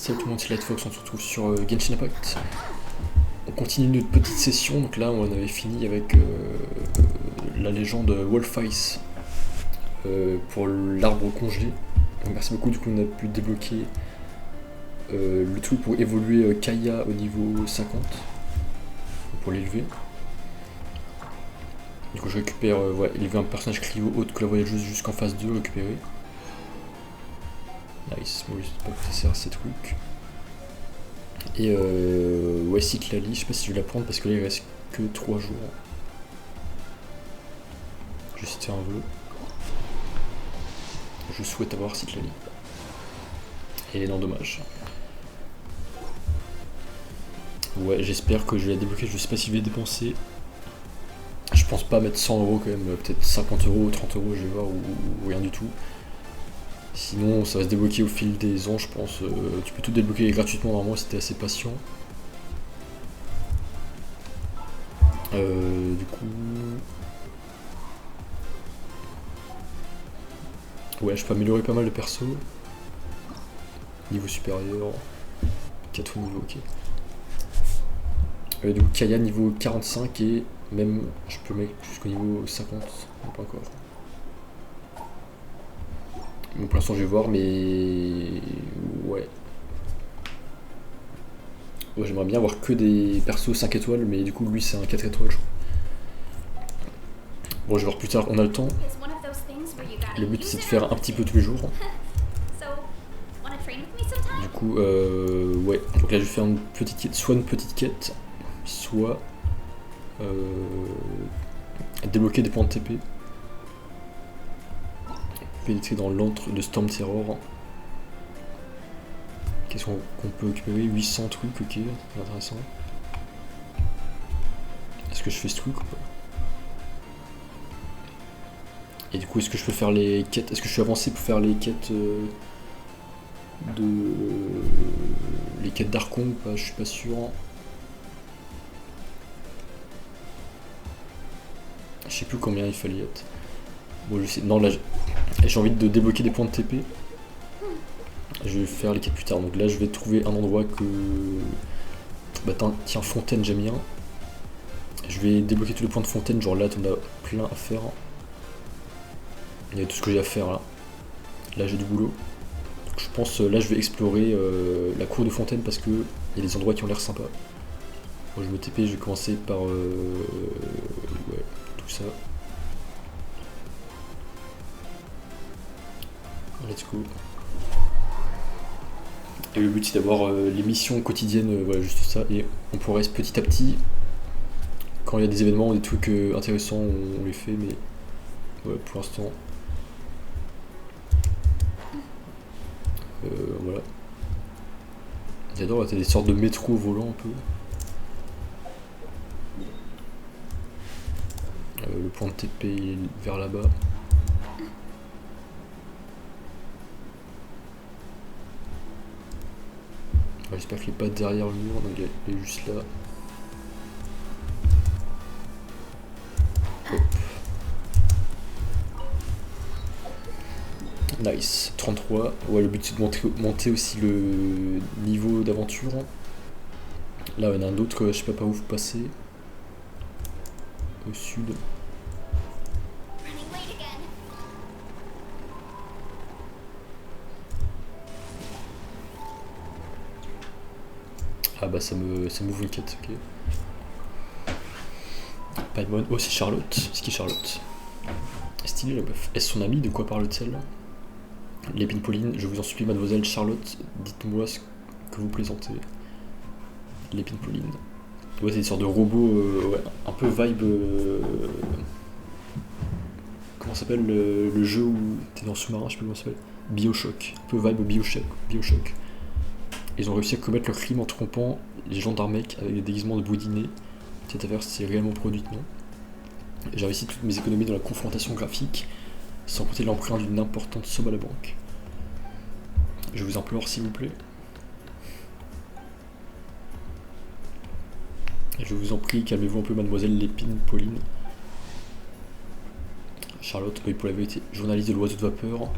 Salut tout le monde, c'est Lightfox, on se retrouve sur Genshin Impact. On continue notre petite session, donc là on avait fini avec la légende Wolf-Ice pour l'arbre congelé. Donc merci beaucoup, du coup on a pu débloquer le truc pour évoluer Kaya au niveau 50, pour l'élever. Du coup je récupère, élever un personnage Clio autre que la voyageuse jusqu'en phase 2, récupérer. Nice, moi je sais pas que ça sert à ces trucs. Et ouais, Cyclali, je sais pas si je vais la prendre parce que là il reste que 3 jours. Je vais citer un vœu. Je souhaite avoir Cyclali. Et non, dommage. Ouais, j'espère que je vais la débloquer, je sais pas si je vais dépenser. Je pense pas mettre 100 euros quand même, peut-être 50 euros ou 30 euros, je vais voir, ou rien du tout. Sinon, ça va se débloquer au fil des ans, je pense. Tu peux tout débloquer gratuitement normalement si t'es assez patient. Du coup... Ouais, je peux améliorer pas mal de persos. Niveau supérieur. 4 niveaux, ok. Du coup, Kaya niveau 45 et même je peux mettre jusqu'au niveau 50. Non, pas encore. Bon, pour l'instant, je vais voir, mais. Ouais. Ouais, j'aimerais bien avoir que des persos 5 étoiles, mais du coup, lui, c'est un 4 étoiles, je crois. Bon, je vais voir plus tard, on a le temps. Le but, c'est de faire un petit peu tous les jours. Du coup, ouais. Donc là, je vais faire une petite quête, soit une petite quête, soit débloquer des points de TP. Pénétrer dans l'antre de Storm Terror. Qu'est-ce qu'on peut récupérer? 800 trucs, ok, c'est intéressant. Est-ce que je fais ce truc ou pas? Et du coup, est-ce que je peux faire les quêtes? Est-ce que je suis avancé pour faire les quêtes les quêtes d'Archon ou pas? Je suis pas sûr. Je sais plus combien il fallait être. Bon, je sais. Non, là, j'ai envie de débloquer des points de TP. Je vais faire les quêtes plus tard. Donc là, je vais trouver un endroit que. Bah, tiens, fontaine, j'aime bien. Je vais débloquer tous les points de fontaine. Genre là, t'en as plein à faire. Il y a tout ce que j'ai à faire là. Là, j'ai du boulot. Donc, je pense là, je vais explorer la cour de fontaine parce que il y a des endroits qui ont l'air sympas. Bon, je me TP, je vais commencer par ouais, tout ça. Let's go. Et le but c'est d'avoir les missions quotidiennes, voilà, juste ça. Et on progresse petit à petit. Quand il y a des événements ou des trucs intéressants, on les fait, mais ouais, pour l'instant. Voilà. J'adore, là, t'as des sortes de métro volants un peu. Le point de TP est vers là-bas. Ouais, j'espère qu'il n'est pas derrière le mur, donc il est juste là. Hop. Nice, 33. Ouais, le but c'est de monter aussi le niveau d'aventure. Là, il y en a un autre, je sais pas par où vous passez. Au sud. Ah bah ça m'ouvre une quête, ok. Paimon, oh c'est Charlotte. C'est qui Charlotte? Stylé la meuf. Est-ce son amie? De quoi parle-t-elle? L'épine Pauline, je vous en supplie mademoiselle Charlotte, dites-moi ce que vous plaisantez. L'épine Pauline. Ouais, c'est des sortes de robots, ouais, un peu vibe. Comment s'appelle le jeu où t'es dans le sous-marin, je sais pas comment ça s'appelle. Bioshock. Un peu vibe Bioshock. Ils ont réussi à commettre leur crime en trompant les gendarmes mecs avec des déguisements de boudinés. Cette affaire s'est réellement produite, non? J'ai investi toutes mes économies dans la confrontation graphique, sans compter l'emprunt d'une importante somme à la banque. Je vous implore, s'il vous plaît. Je vous en prie, calmez-vous un peu, mademoiselle l'épine Pauline. Charlotte, oui, pour la vérité, journaliste de l'Oiseau de Vapeur.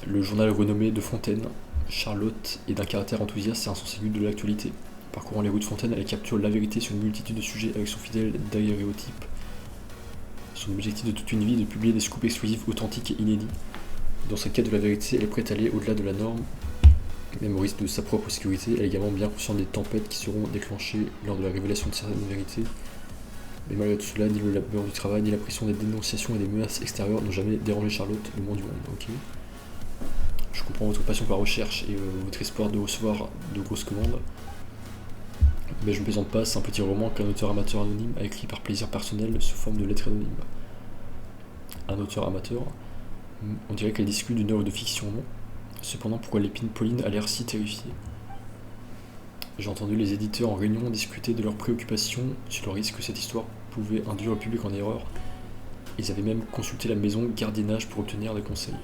Le journal renommé de Fontaine. Charlotte est d'un caractère enthousiaste et un sens aigu de l'actualité. Parcourant les rues de Fontaine, elle capture la vérité sur une multitude de sujets avec son fidèle daguerréotype. Son objectif de toute une vie est de publier des scoops exclusifs authentiques et inédits. Dans sa quête de la vérité, elle est prête à aller au-delà de la norme, même au risque de sa propre sécurité. Elle est également bien consciente des tempêtes qui seront déclenchées lors de la révélation de certaines vérités. Mais malgré tout cela, ni le labeur du travail, ni la pression des dénonciations et des menaces extérieures n'ont jamais dérangé Charlotte, le moins du monde. Ok. Je comprends votre passion pour la recherche et votre espoir de recevoir de grosses commandes. Mais je ne plaisante pas, c'est un petit roman qu'un auteur amateur anonyme a écrit par plaisir personnel sous forme de lettres anonymes. Un auteur amateur, on dirait qu'elle discute d'une œuvre de fiction, non? Cependant, pourquoi l'épine Pauline a l'air si terrifiée? J'ai entendu les éditeurs en réunion discuter de leurs préoccupations sur le risque que cette histoire pouvait induire le public en erreur. Ils avaient même consulté la maison Gardiennage pour obtenir des conseils.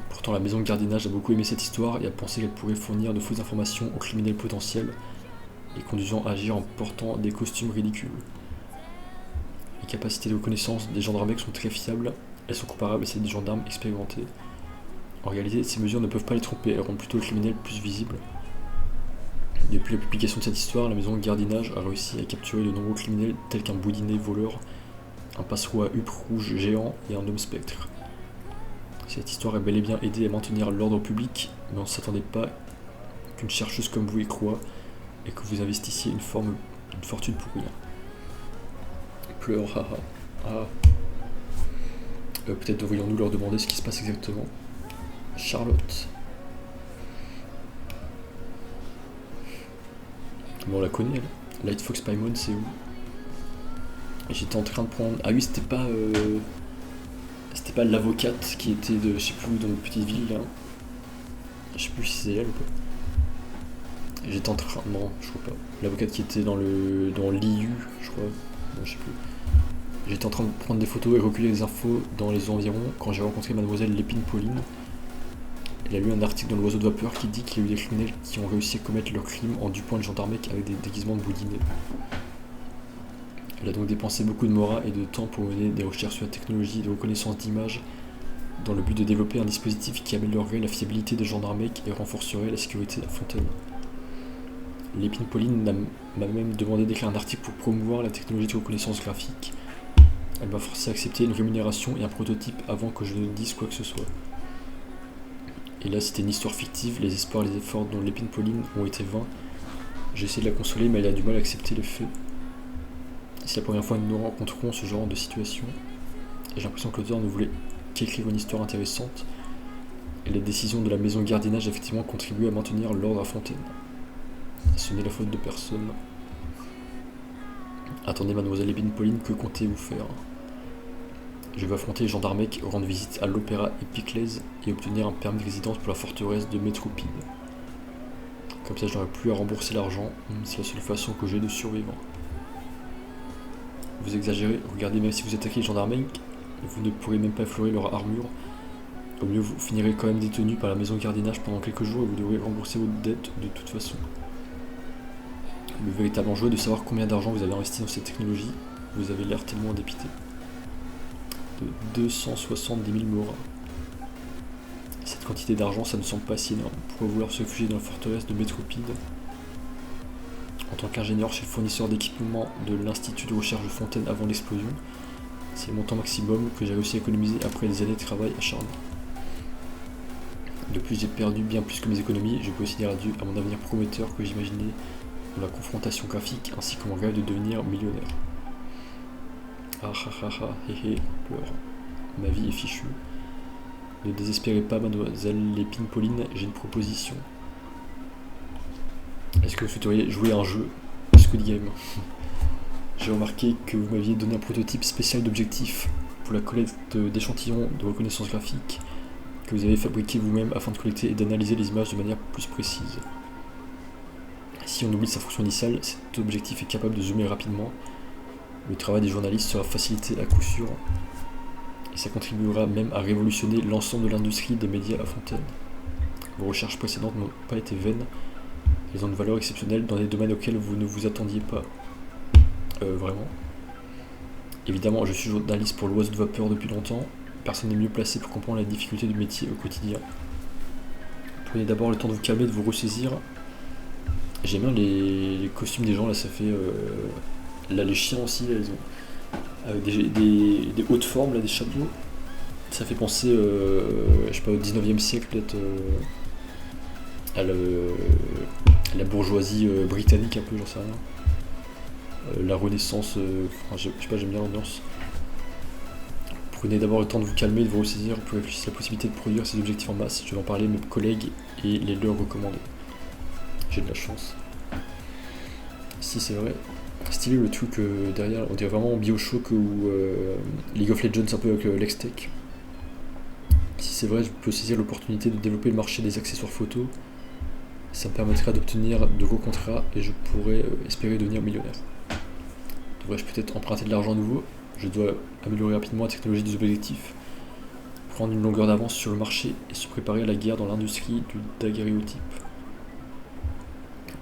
Pourtant, la maison Gardiennage a beaucoup aimé cette histoire et a pensé qu'elle pourrait fournir de fausses informations aux criminels potentiels, les conduisant à agir en portant des costumes ridicules. Les capacités de reconnaissance des gendarmes sont très fiables, elles sont comparables à celles des gendarmes expérimentés. En réalité, ces mesures ne peuvent pas les tromper, elles rendent plutôt le criminel plus visible. Depuis la publication de cette histoire, la maison Gardiennage a réussi à capturer de nombreux criminels tels qu'un boudinet voleur, un passereau à huppe rouge géant et un homme spectre. Cette histoire a bel et bien aidé à maintenir l'ordre public, mais on ne s'attendait pas qu'une chercheuse comme vous y croit et que vous investissiez une fortune pour rien. Pleure, haha. Ah. Peut-être devrions-nous leur demander ce qui se passe exactement. Charlotte. Mais on la connaît, elle. Light Fox Paimon, c'est où? J'étais en train de prendre. Ah oui, c'était pas l'avocate qui était de je sais plus où dans une petite ville là. Je sais plus si c'est elle ou pas. J'étais en train. Non, je crois pas. L'avocate qui était dans l'IU, je crois. Non, je sais plus. J'étais en train de prendre des photos et recueillir des infos dans les environs quand j'ai rencontré mademoiselle Lépine Pauline. Elle a lu un article dans l'Oiseau de Vapeur qui dit qu'il y a eu des criminels qui ont réussi à commettre leurs crimes en dupant les gendarmes avec des déguisements de boudinet. Elle a donc dépensé beaucoup de moras et de temps pour mener des recherches sur la technologie de reconnaissance d'images dans le but de développer un dispositif qui améliorerait la fiabilité des gendarmes et renforcerait la sécurité à Fontaine. Lépine Pauline m'a même demandé d'écrire un article pour promouvoir la technologie de reconnaissance graphique. Elle m'a forcé à accepter une rémunération et un prototype avant que je ne dise quoi que ce soit. Et là, c'était une histoire fictive, les espoirs et les efforts dont Lépine Pauline ont été vains. J'ai essayé de la consoler, mais elle a du mal à accepter les faits. C'est la première fois que nous rencontrons ce genre de situation. Et j'ai l'impression que l'auteur ne voulait qu'écrire une histoire intéressante. Et la décision de la maison Gardiennage a effectivement contribué à maintenir l'ordre à Fontaine. Ce n'est la faute de personne. Attendez, mademoiselle Lépine Pauline, que comptez-vous faire? Je vais affronter les gendarmes, rendre visite à l'Opéra Épiclèse et obtenir un permis de résidence pour la forteresse de Métropide. Comme ça, je n'aurai plus à rembourser l'argent. C'est la seule façon que j'ai de survivre. Vous exagérez, regardez, même si vous attaquez les gendarmes, vous ne pourrez même pas effleurer leur armure. Au mieux, vous finirez quand même détenu par la maison Gardiennage pendant quelques jours et vous devrez rembourser votre dette de toute façon. Le véritable enjeu est de savoir combien d'argent vous avez investi dans cette technologie. Vous avez l'air tellement dépité. De 270 000 moras. Cette quantité d'argent, ça ne semble pas si énorme. Pourquoi vouloir se réfugier dans la forteresse de Métropide? En tant qu'ingénieur chez le fournisseur d'équipement de l'Institut de recherche de Fontaine avant l'explosion, c'est le montant maximum que j'ai réussi à économiser après des années de travail acharné. De plus, j'ai perdu bien plus que mes économies, je peux aussi dire adieu à mon avenir prometteur que j'imaginais dans la confrontation graphique ainsi que mon rêve de devenir millionnaire. Ah ah ah ah, hé hé, pleure. Ma vie est fichue. Ne désespérez pas, mademoiselle Lépine Pauline, j'ai une proposition. Est-ce que vous souhaiteriez jouer à un jeu Squid Game? J'ai remarqué que vous m'aviez donné un prototype spécial d'objectif pour la collecte d'échantillons de reconnaissance graphique que vous avez fabriqué vous-même afin de collecter et d'analyser les images de manière plus précise. Si on oublie sa fonction initiale, cet objectif est capable de zoomer rapidement. Le travail des journalistes sera facilité à coup sûr et ça contribuera même à révolutionner l'ensemble de l'industrie des médias à Fontaine. Vos recherches précédentes n'ont pas été vaines, elles ont une valeur exceptionnelle dans des domaines auxquels vous ne vous attendiez pas. Vraiment. Évidemment, je suis journaliste pour l'Oiseau de Vapeur depuis longtemps, personne n'est mieux placé pour comprendre la difficulté du métier au quotidien. Prenez d'abord le temps de vous calmer, de vous ressaisir. J'aime bien les costumes des gens, là ça fait... Là les chiens aussi, là, ils ont... Avec des hautes formes, là, des chapeaux. Ça fait penser, je sais pas, au 19e siècle peut-être, à la bourgeoisie britannique un peu, j'en sais rien. La Renaissance, enfin, je sais pas, j'aime bien l'ambiance. Prenez d'abord le temps de vous calmer, de vous ressaisir pour réfléchir à la possibilité de produire ces objectifs en masse. Je vais en parler à mes collègues et les leur recommander. J'ai de la chance. Si c'est vrai. Stylé le truc derrière, on dirait vraiment Bioshock ou League of Legends un peu avec l'Extech. Si c'est vrai, je peux saisir l'opportunité de développer le marché des accessoires photo. Ça me permettra d'obtenir de gros contrats et je pourrais espérer devenir millionnaire. Devrais-je peut-être emprunter de l'argent à nouveau? Je dois améliorer rapidement la technologie des objectifs, prendre une longueur d'avance sur le marché et se préparer à la guerre dans l'industrie du daguerréotype.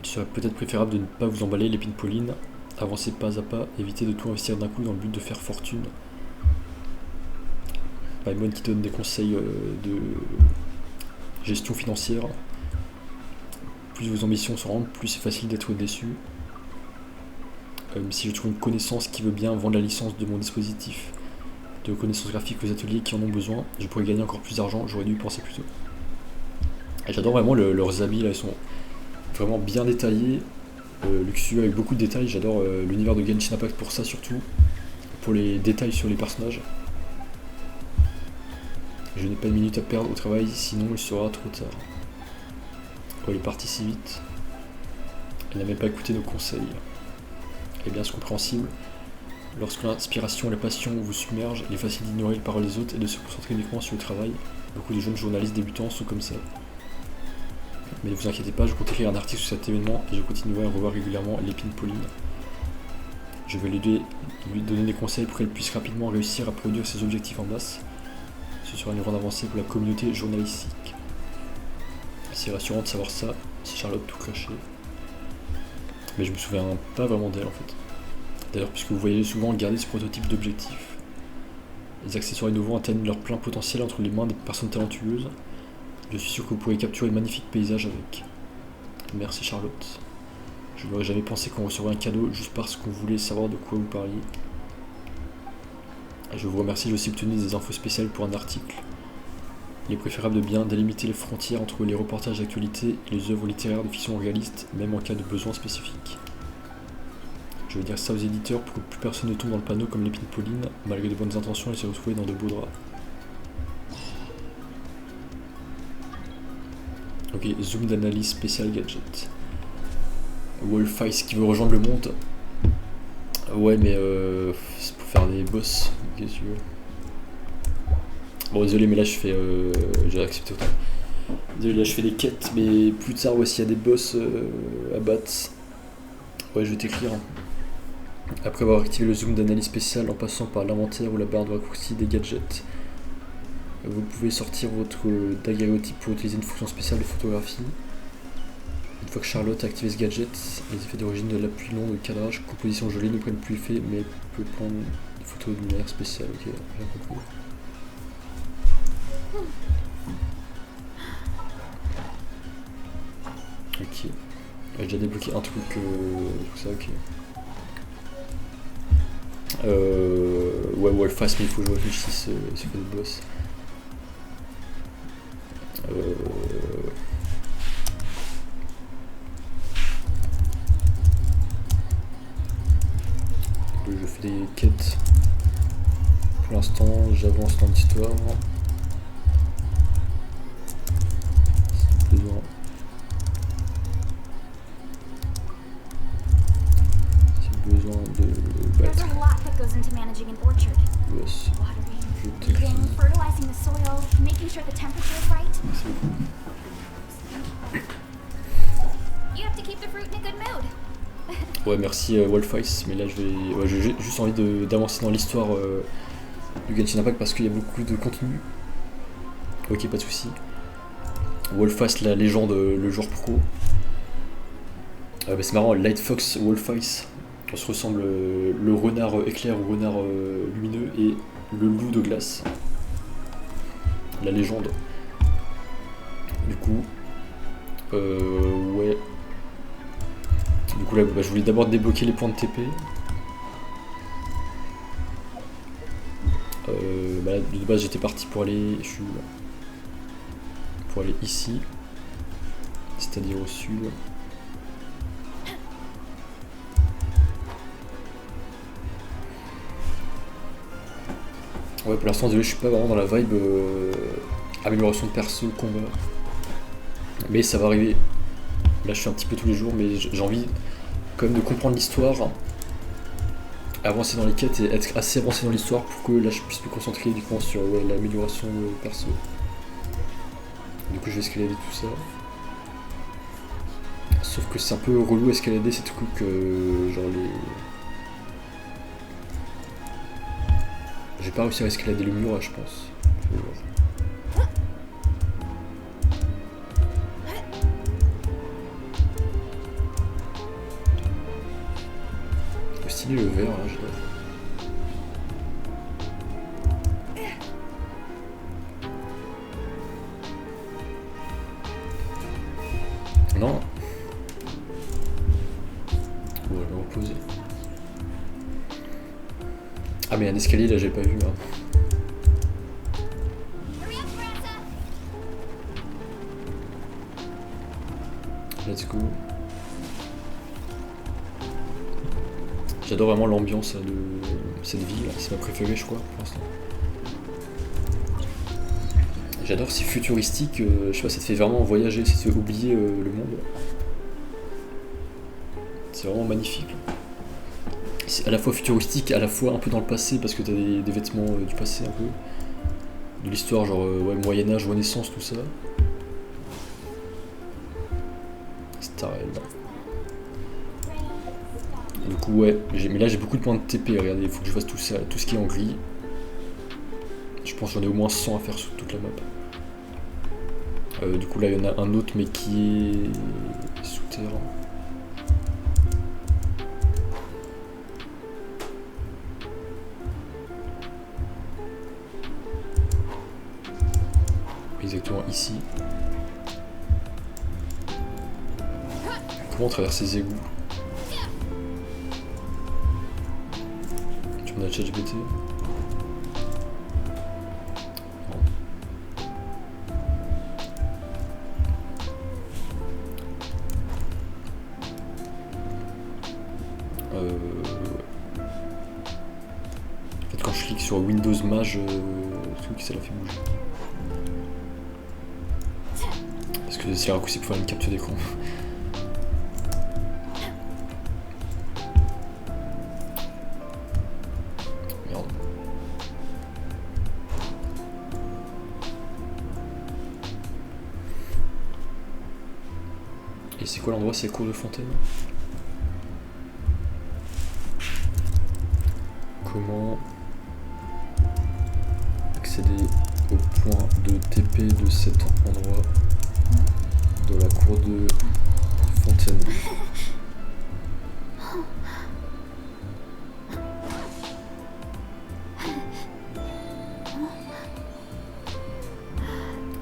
Il serait peut-être préférable de ne pas vous emballer l'épine Pauline, avancer pas à pas, éviter de tout investir d'un coup dans le but de faire fortune. Paimon qui donne des conseils de gestion financière. Plus vos ambitions sont grandes, plus c'est facile d'être déçu. Si je trouve une connaissance qui veut bien vendre la licence de mon dispositif de connaissances graphiques aux ateliers qui en ont besoin, je pourrais gagner encore plus d'argent, j'aurais dû y penser plus tôt. Et j'adore vraiment leurs habits, là, ils sont vraiment bien détaillés, luxueux avec beaucoup de détails. J'adore l'univers de Genshin Impact pour ça surtout, pour les détails sur les personnages. Je n'ai pas une minute à perdre au travail, sinon il sera trop tard. Oh, elle est partie si vite. Elle n'a même pas écouté nos conseils. Eh bien, c'est compréhensible. Lorsque l'inspiration et la passion vous submergent, il est facile d'ignorer les paroles des autres et de se concentrer uniquement sur le travail. Beaucoup de jeunes journalistes débutants sont comme ça. Mais ne vous inquiétez pas, je compte écrire un article sur cet événement et je continuerai à revoir régulièrement l'épine Pauline. Je vais lui donner des conseils pour qu'elle puisse rapidement réussir à produire ses objectifs en masse. Ce sera une grande avancée pour la communauté journalistique. C'est rassurant de savoir ça, c'est Charlotte tout craché. Mais je me souviens pas vraiment d'elle en fait. D'ailleurs, puisque vous voyez souvent garder ce prototype d'objectif. Les accessoires innovants atteignent leur plein potentiel entre les mains des personnes talentueuses. Je suis sûr que vous pourrez capturer de magnifiques paysages avec. Merci Charlotte. Je n'aurais jamais pensé qu'on recevrait un cadeau juste parce qu'on voulait savoir de quoi vous parliez. Je vous remercie, j'ai aussi obtenu des infos spéciales pour un article. Il est préférable de bien délimiter les frontières entre les reportages d'actualité et les œuvres littéraires de fiction réaliste, même en cas de besoin spécifique. Je vais dire ça aux éditeurs pour que plus personne ne tombe dans le panneau comme l'épine Pauline, malgré de bonnes intentions et se retrouver dans de beaux draps. Ok, zoom d'analyse spécial gadget. Wolfice qui veut rejoindre le monde. Ouais, mais c'est pour faire des boss. Qu'est-ce que tu veux? Bon, désolé, mais là je fais. J'ai accepté autant. Désolé, là je fais des quêtes, mais plus tard, ouais, s'il y a des boss à battre. Ouais, je vais t'écrire. Après avoir activé le zoom d'analyse spéciale en passant par l'inventaire ou la barre de raccourci des gadgets, vous pouvez sortir votre daguerréotype pour utiliser une fonction spéciale de photographie. Une fois que Charlotte a activé ce gadget, les effets d'origine de l'appui long, de cadrage, composition gelée ne prennent plus effet, mais peut prendre des photos de lumière spéciale. Ok, j'ai compris. Ok. J'ai déjà débloqué un truc, tout ça, ok. Ouais, Wolfas, mais il faut que je réfléchisse sur le boss. Je fais des quêtes. Pour l'instant, j'avance dans l'histoire. C'est besoin de battre. Boss. Je te Ouais, merci Wolfice, mais là j'ai juste envie d'avancer dans l'histoire du Genshin Impact parce qu'il y a beaucoup de contenu. Ok, pas de soucis. Wolfice, la légende, le joueur pro. Bah, c'est marrant, Light Fox, Wolfice. On se ressemble le renard éclair ou renard lumineux et le loup de glace. La légende. Du coup, Ouais. Du coup là, bah, je voulais d'abord débloquer les points de TP. Bah là, de base j'étais parti pour aller... Je suis où là? Pour aller ici. C'est-à-dire au sud. Ouais, pour l'instant, désolé, je suis pas vraiment dans la vibe amélioration de perso, combat. Mais ça va arriver. Là, je fais un petit peu tous les jours, mais j'ai envie quand même de comprendre l'histoire, avancer dans les quêtes et être assez avancé dans l'histoire pour que là, je puisse me concentrer uniquement sur l'amélioration perso. Du coup, je vais escalader tout ça. Sauf que c'est un peu relou escalader ces trucs, genre les... J'ai pas réussi à escalader le mur là, je pense. Stylé le vert là, j'adore. Non. Bon, je vais me reposer. Ah mais un escalier là, j'ai pas vu. Hein. Let's go. J'adore vraiment l'ambiance de cette ville, c'est ma préférée je crois pour l'instant. J'adore, c'est futuristique, je sais pas, ça te fait vraiment voyager, ça te fait oublier le monde. C'est vraiment magnifique. C'est à la fois futuristique, à la fois un peu dans le passé parce que t'as des vêtements du passé un peu. De l'histoire genre ouais, Moyen-Âge, Renaissance, tout ça. Star Elba. Du coup ouais, mais là j'ai beaucoup de points de TP, regardez, il faut que je fasse tout ça, tout ce qui est en gris. Je pense que j'en ai au moins 100 à faire sur toute la map. Du coup là il y en a un autre mais qui est souterrain. Exactement ici. Comment on traverse ces égouts? Tu m'en as ChatGPT? En fait quand je clique sur Windows Mage, le truc ça la fait bouger. Parce que c'est raccourci pour faire une capture d'écran. Merde. Et c'est quoi l'endroit? C'est la cour de fontaine? Comment accéder au point de TP de cet endroit de la cour de fontaine?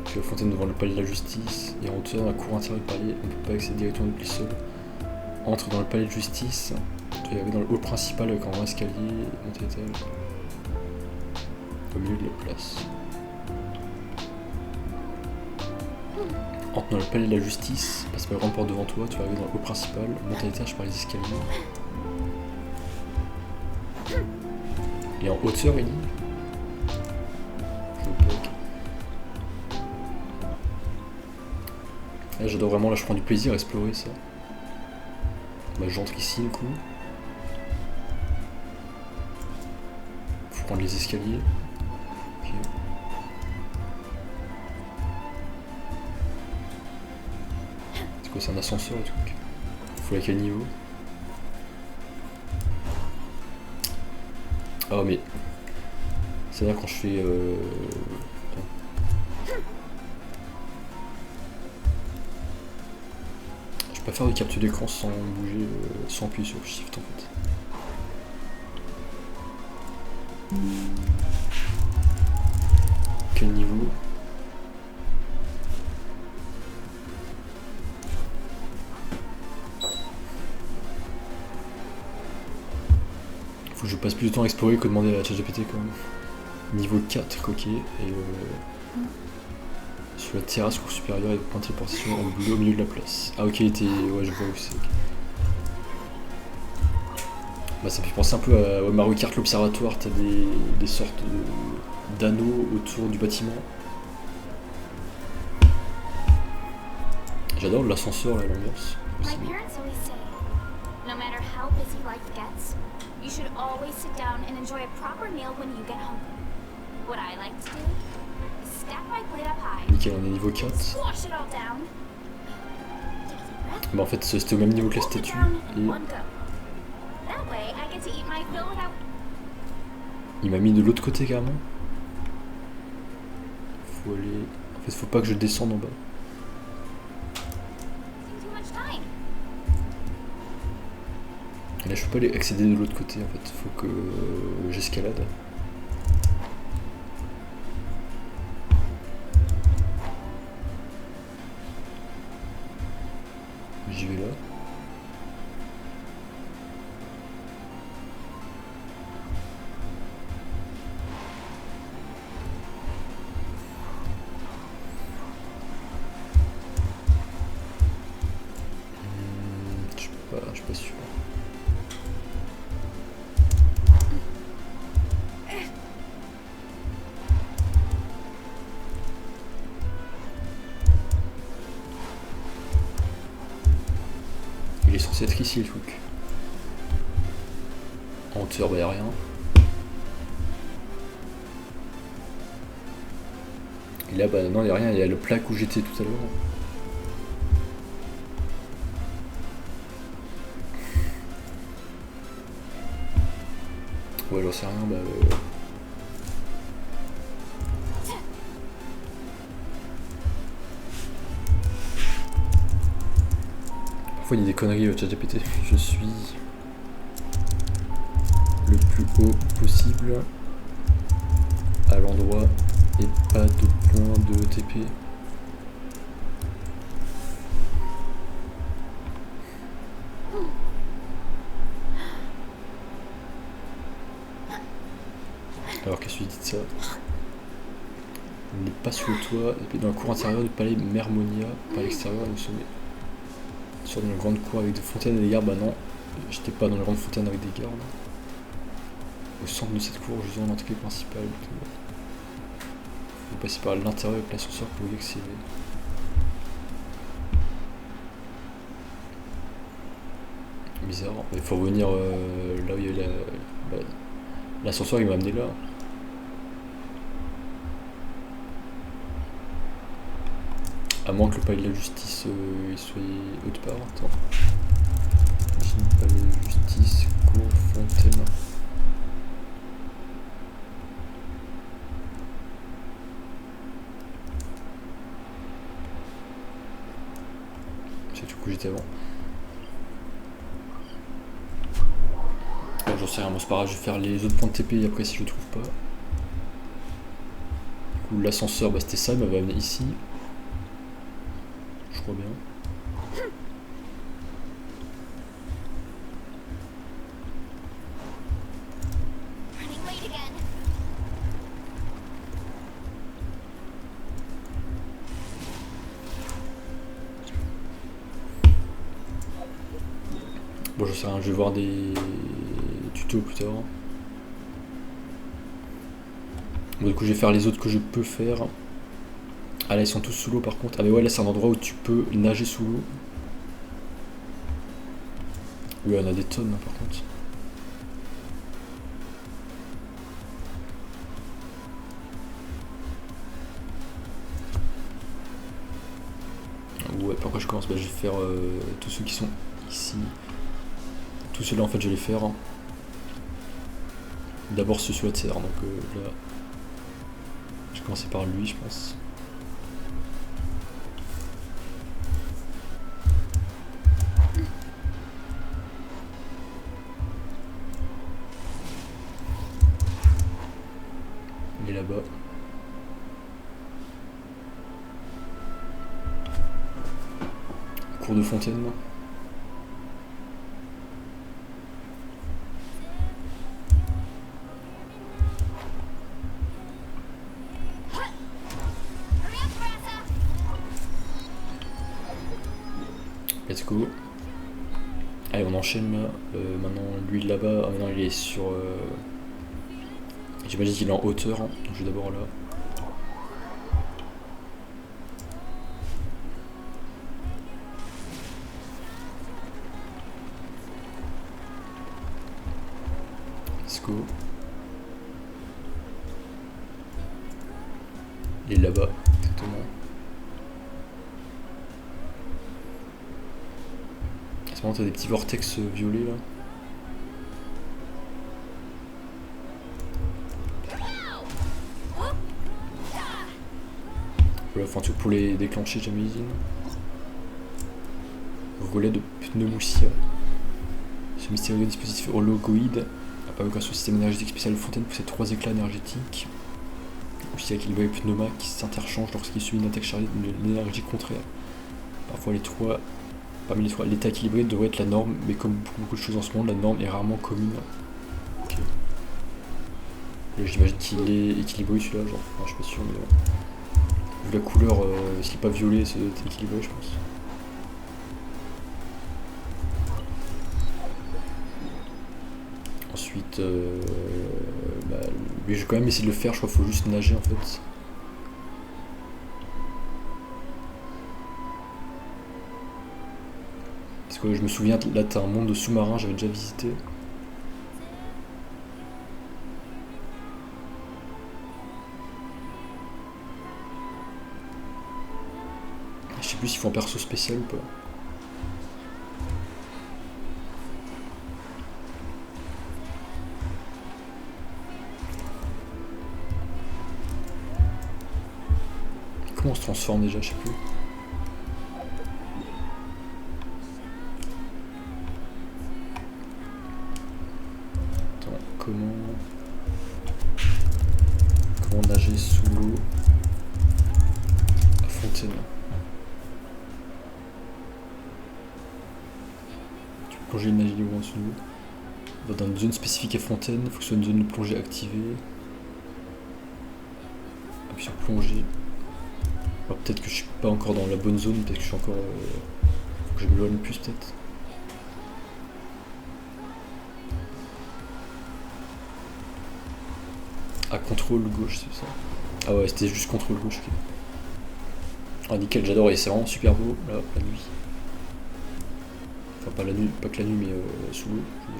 Puis la fontaine devant le palais de la justice et en hauteur, la cour intérieure du palais, on ne peut pas accéder directement depuis le sol. Entre dans le palais de justice. Tu vas arriver dans le hall principal avec un grand escalier, monter l'étage. Au milieu de la place. Entre dans le palais de la justice, passe par la grande porte devant toi, tu vas arriver dans le hall principal, monte à l'étage par les escaliers. Et en hauteur, il dit. Là, j'adore vraiment, là je prends du plaisir à explorer ça. Bah, j'entre ici du coup. Faut prendre les escaliers. Okay. C'est quoi, c'est un ascenseur le truc? Faut aller à quel niveau? Ah mais... C'est-à-dire quand je fais... Je peux pas faire de capture d'écran sans bouger, sans appuyer sur Shift en fait. Quel niveau? que je passe plus de temps à explorer que demander à ChatGPT quand même. Niveau 4, ok. Et sur la terrasse cour supérieure et point de téléportation en bleu au milieu de la place. Ah ok, ouais je vois où c'est. Okay. Bah, ça me fait penser un peu à Mario Kart, l'observatoire, t'as des sortes d'anneaux autour du bâtiment. J'adore l'ascenseur, là, l'ambiance. No matter how busy life gets, you should always sit down and enjoy a proper meal when you get home. What I like to do is stack my plate up high. Nickel, on est niveau 4. Squash it all down. Bah en fait c'était au même niveau que la statue. Et il m'a mis de l'autre côté carrément. Faut aller... En fait faut pas que je descende en bas. Et là je peux pas aller accéder de l'autre côté en fait, faut que j'escalade. J'y vais là. Je suis pas sûr. Il est censé être ici le truc. En hauteur, bah y'a rien. Et là, bah non, y'a rien, il y a le plaque où j'étais tout à l'heure. Ouais, j'en sais rien, bah. Parfois il y a des conneries ChatGPT. Je suis le plus haut possible à l'endroit et pas de point de TP. Alors qu'est-ce que tu dis de ça? On n'est pas sous le toit, et puis dans la cour intérieure du palais Mermonia, par l'extérieur et au sommet. Sur une grande cour avec des fontaines et des gardes, bah non, j'étais pas dans une grande fontaine avec des gardes. Au centre de cette cour, jusant l'entrée principale. Faut passer par l'intérieur avec l'ascenseur pour y accéder. Bizarre, il faut revenir là où il y a l'ascenseur, il m'a amené là. À moins que le palais de la justice il soit autre part. Attends. Palais de justice, cour, fontaine. C'est tout coup j'étais avant. Bon, j'en sais rien, bon, c'est pas grave, je vais faire les autres points de TP et après si je le trouve pas. Du coup l'ascenseur, bah, c'était ça, il m'avait amené ici. Je crois bien. Bon, je sais rien, je vais voir des tutos plus tard. Bon, du coup, je vais faire les autres que je peux faire. Ah là, ils sont tous sous l'eau par contre. Ah mais ouais, là c'est un endroit où tu peux nager sous l'eau. Oui, on a des tonnes hein, par contre. Ouais, par quoi je commence? Bah, je vais faire tous ceux qui sont ici. Tous ceux-là en fait je vais les faire. Hein. D'abord ceux sur la terre, donc là. Je vais commencer par lui je pense. Il est là-bas. Cours de fontaine. Let's go. Allez, on enchaîne là. Maintenant, lui là-bas. Ah, maintenant, il est sur. J'imagine qu'il est en hauteur. Hein. Donc, je vais d'abord là. Let's go. Il est là-bas, exactement. À ce moment, t'as des petits vortex violets là. Voilà, enfin, tout pour les déclencher, j'imagine. Relais de pneumocia. Ce mystérieux dispositif hologoïde apparu grâce au système énergétique spécial Fontaine possède 3 éclats énergétiques. Aussi équilibré et pneuma qui s'interchangent lorsqu'il subit une attaque chargée d'une énergie contraire. Parfois parmi les trois, l'état équilibré devrait être la norme, mais comme pour beaucoup de choses en ce monde, la norme est rarement commune. Ok. J'imagine qu'il est équilibré celui-là, genre, enfin, je suis pas sûr, mais vu la couleur, s'il n'est pas violet, c'est équilibré, je pense. Ensuite, mais je vais quand même essayer de le faire, je crois qu'il faut juste nager en fait. Parce que je me souviens, là t'as un monde de sous-marins, j'avais déjà visité. Je sais plus s'il faut un perso spécial ou pas. Comment on se transforme déjà, je sais plus. Attends, comment nager sous l'eau à Fontaine. Tu peux plonger et nager librement sous l'eau. Dans une zone spécifique à Fontaine, il faut que ce soit une zone de plongée activée. Appuie sur plonger. Alors peut-être que je suis pas encore dans la bonne zone, peut-être que je suis encore... faut que je m'éloigne plus peut-être. Ah, contrôle gauche, c'est ça. Ah ouais, c'était juste contrôle gauche. Okay. Ah nickel, j'adore, et c'est vraiment super beau, là, la nuit. Enfin pas la nuit, pas que la nuit, mais sous l'eau, je veux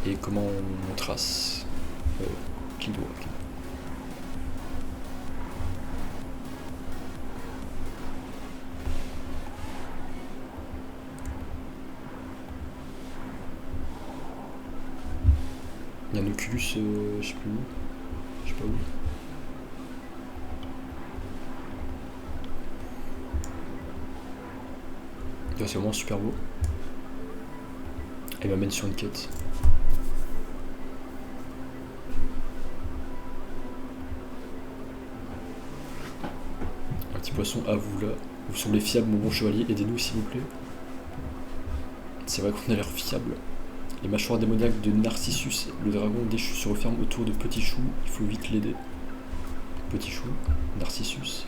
dire. Et comment on trace clic droit. Okay. Il y a un Oculus, je sais plus où. Je sais pas où. Ouais, c'est vraiment super beau. Elle m'amène sur une quête. Un petit poisson à vous là. Vous semblez fiable, mon bon chevalier. Aidez-nous s'il vous plaît. C'est vrai qu'on a l'air fiable. Les mâchoires démoniaques de Narcissus, le dragon déchu se referment autour de Petit Chou, il faut vite l'aider. Petit Chou, Narcissus.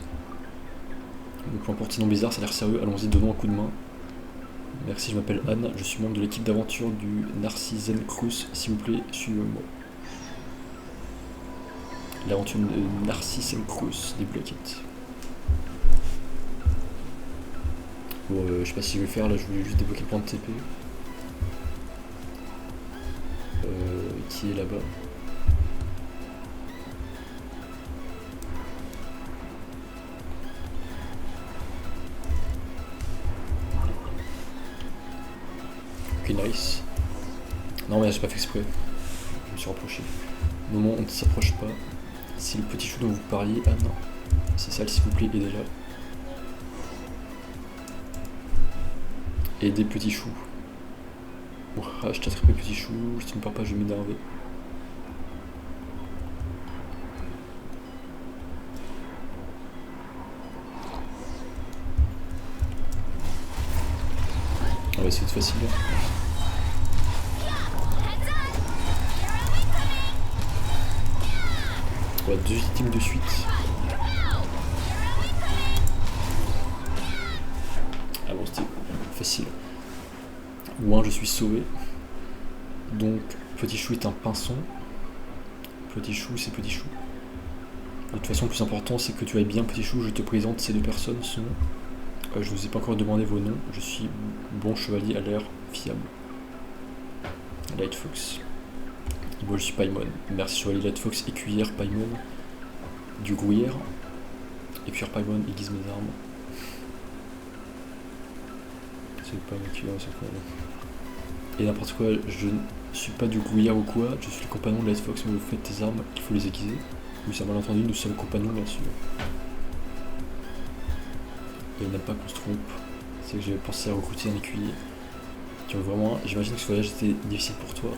Donc peu importe, sinon bizarre, ça a l'air sérieux, allons-y, donnons un coup de main. Merci, je m'appelle Anne, je suis membre de l'équipe d'aventure du Narcissen Cruise, s'il vous plaît, suivez-moi. L'aventure de Narcissen Cruise, débloquée. Bon, je sais pas si je vais le faire, là je voulais juste débloquer le point de TP. Qui est là-bas. Ok, nice. Non mais j'ai pas fait exprès. Je me suis rapproché. Au moment où on ne s'approche pas, si le petit chou dont vous parliez, Anne, c'est ça, s'il vous plaît, aidez-la. Aidez Petit Chou. Ouah, je t'ai attrapé Petit Chou, si tu me parles pas, je vais m'énerver. On va essayer de facile là. Ouais, 2 items de suite. facile. Ou un, je suis sauvé. Donc Petit Chou est un pinson. Petit Chou, c'est Petit Chou. De toute façon, le plus important, c'est que tu ailles bien, Petit Chou. Je te présente ces deux personnes. Sont... je vous ai pas encore demandé vos noms. Je suis bon chevalier à l'air fiable. Lightfox. Bon, je suis Paimon. Merci chevalier Lightfox. Écuyère Paimon. Du gruyère. Écuyère Paimon aiguise mes armes. C'est pas une écuyère, c'est quoi. Et n'importe quoi, je ne suis pas du gruyère ou quoi. Je suis le compagnon de Lightfox, mais vous faites tes armes, il faut les aiguiser. Oui, c'est un malentendu, nous sommes compagnons bien sûr. Et il n'aime pas qu'on se trompe. C'est que j'avais pensé à recruter un écuyer. Tu vois vraiment, j'imagine que ce voyage était difficile pour toi.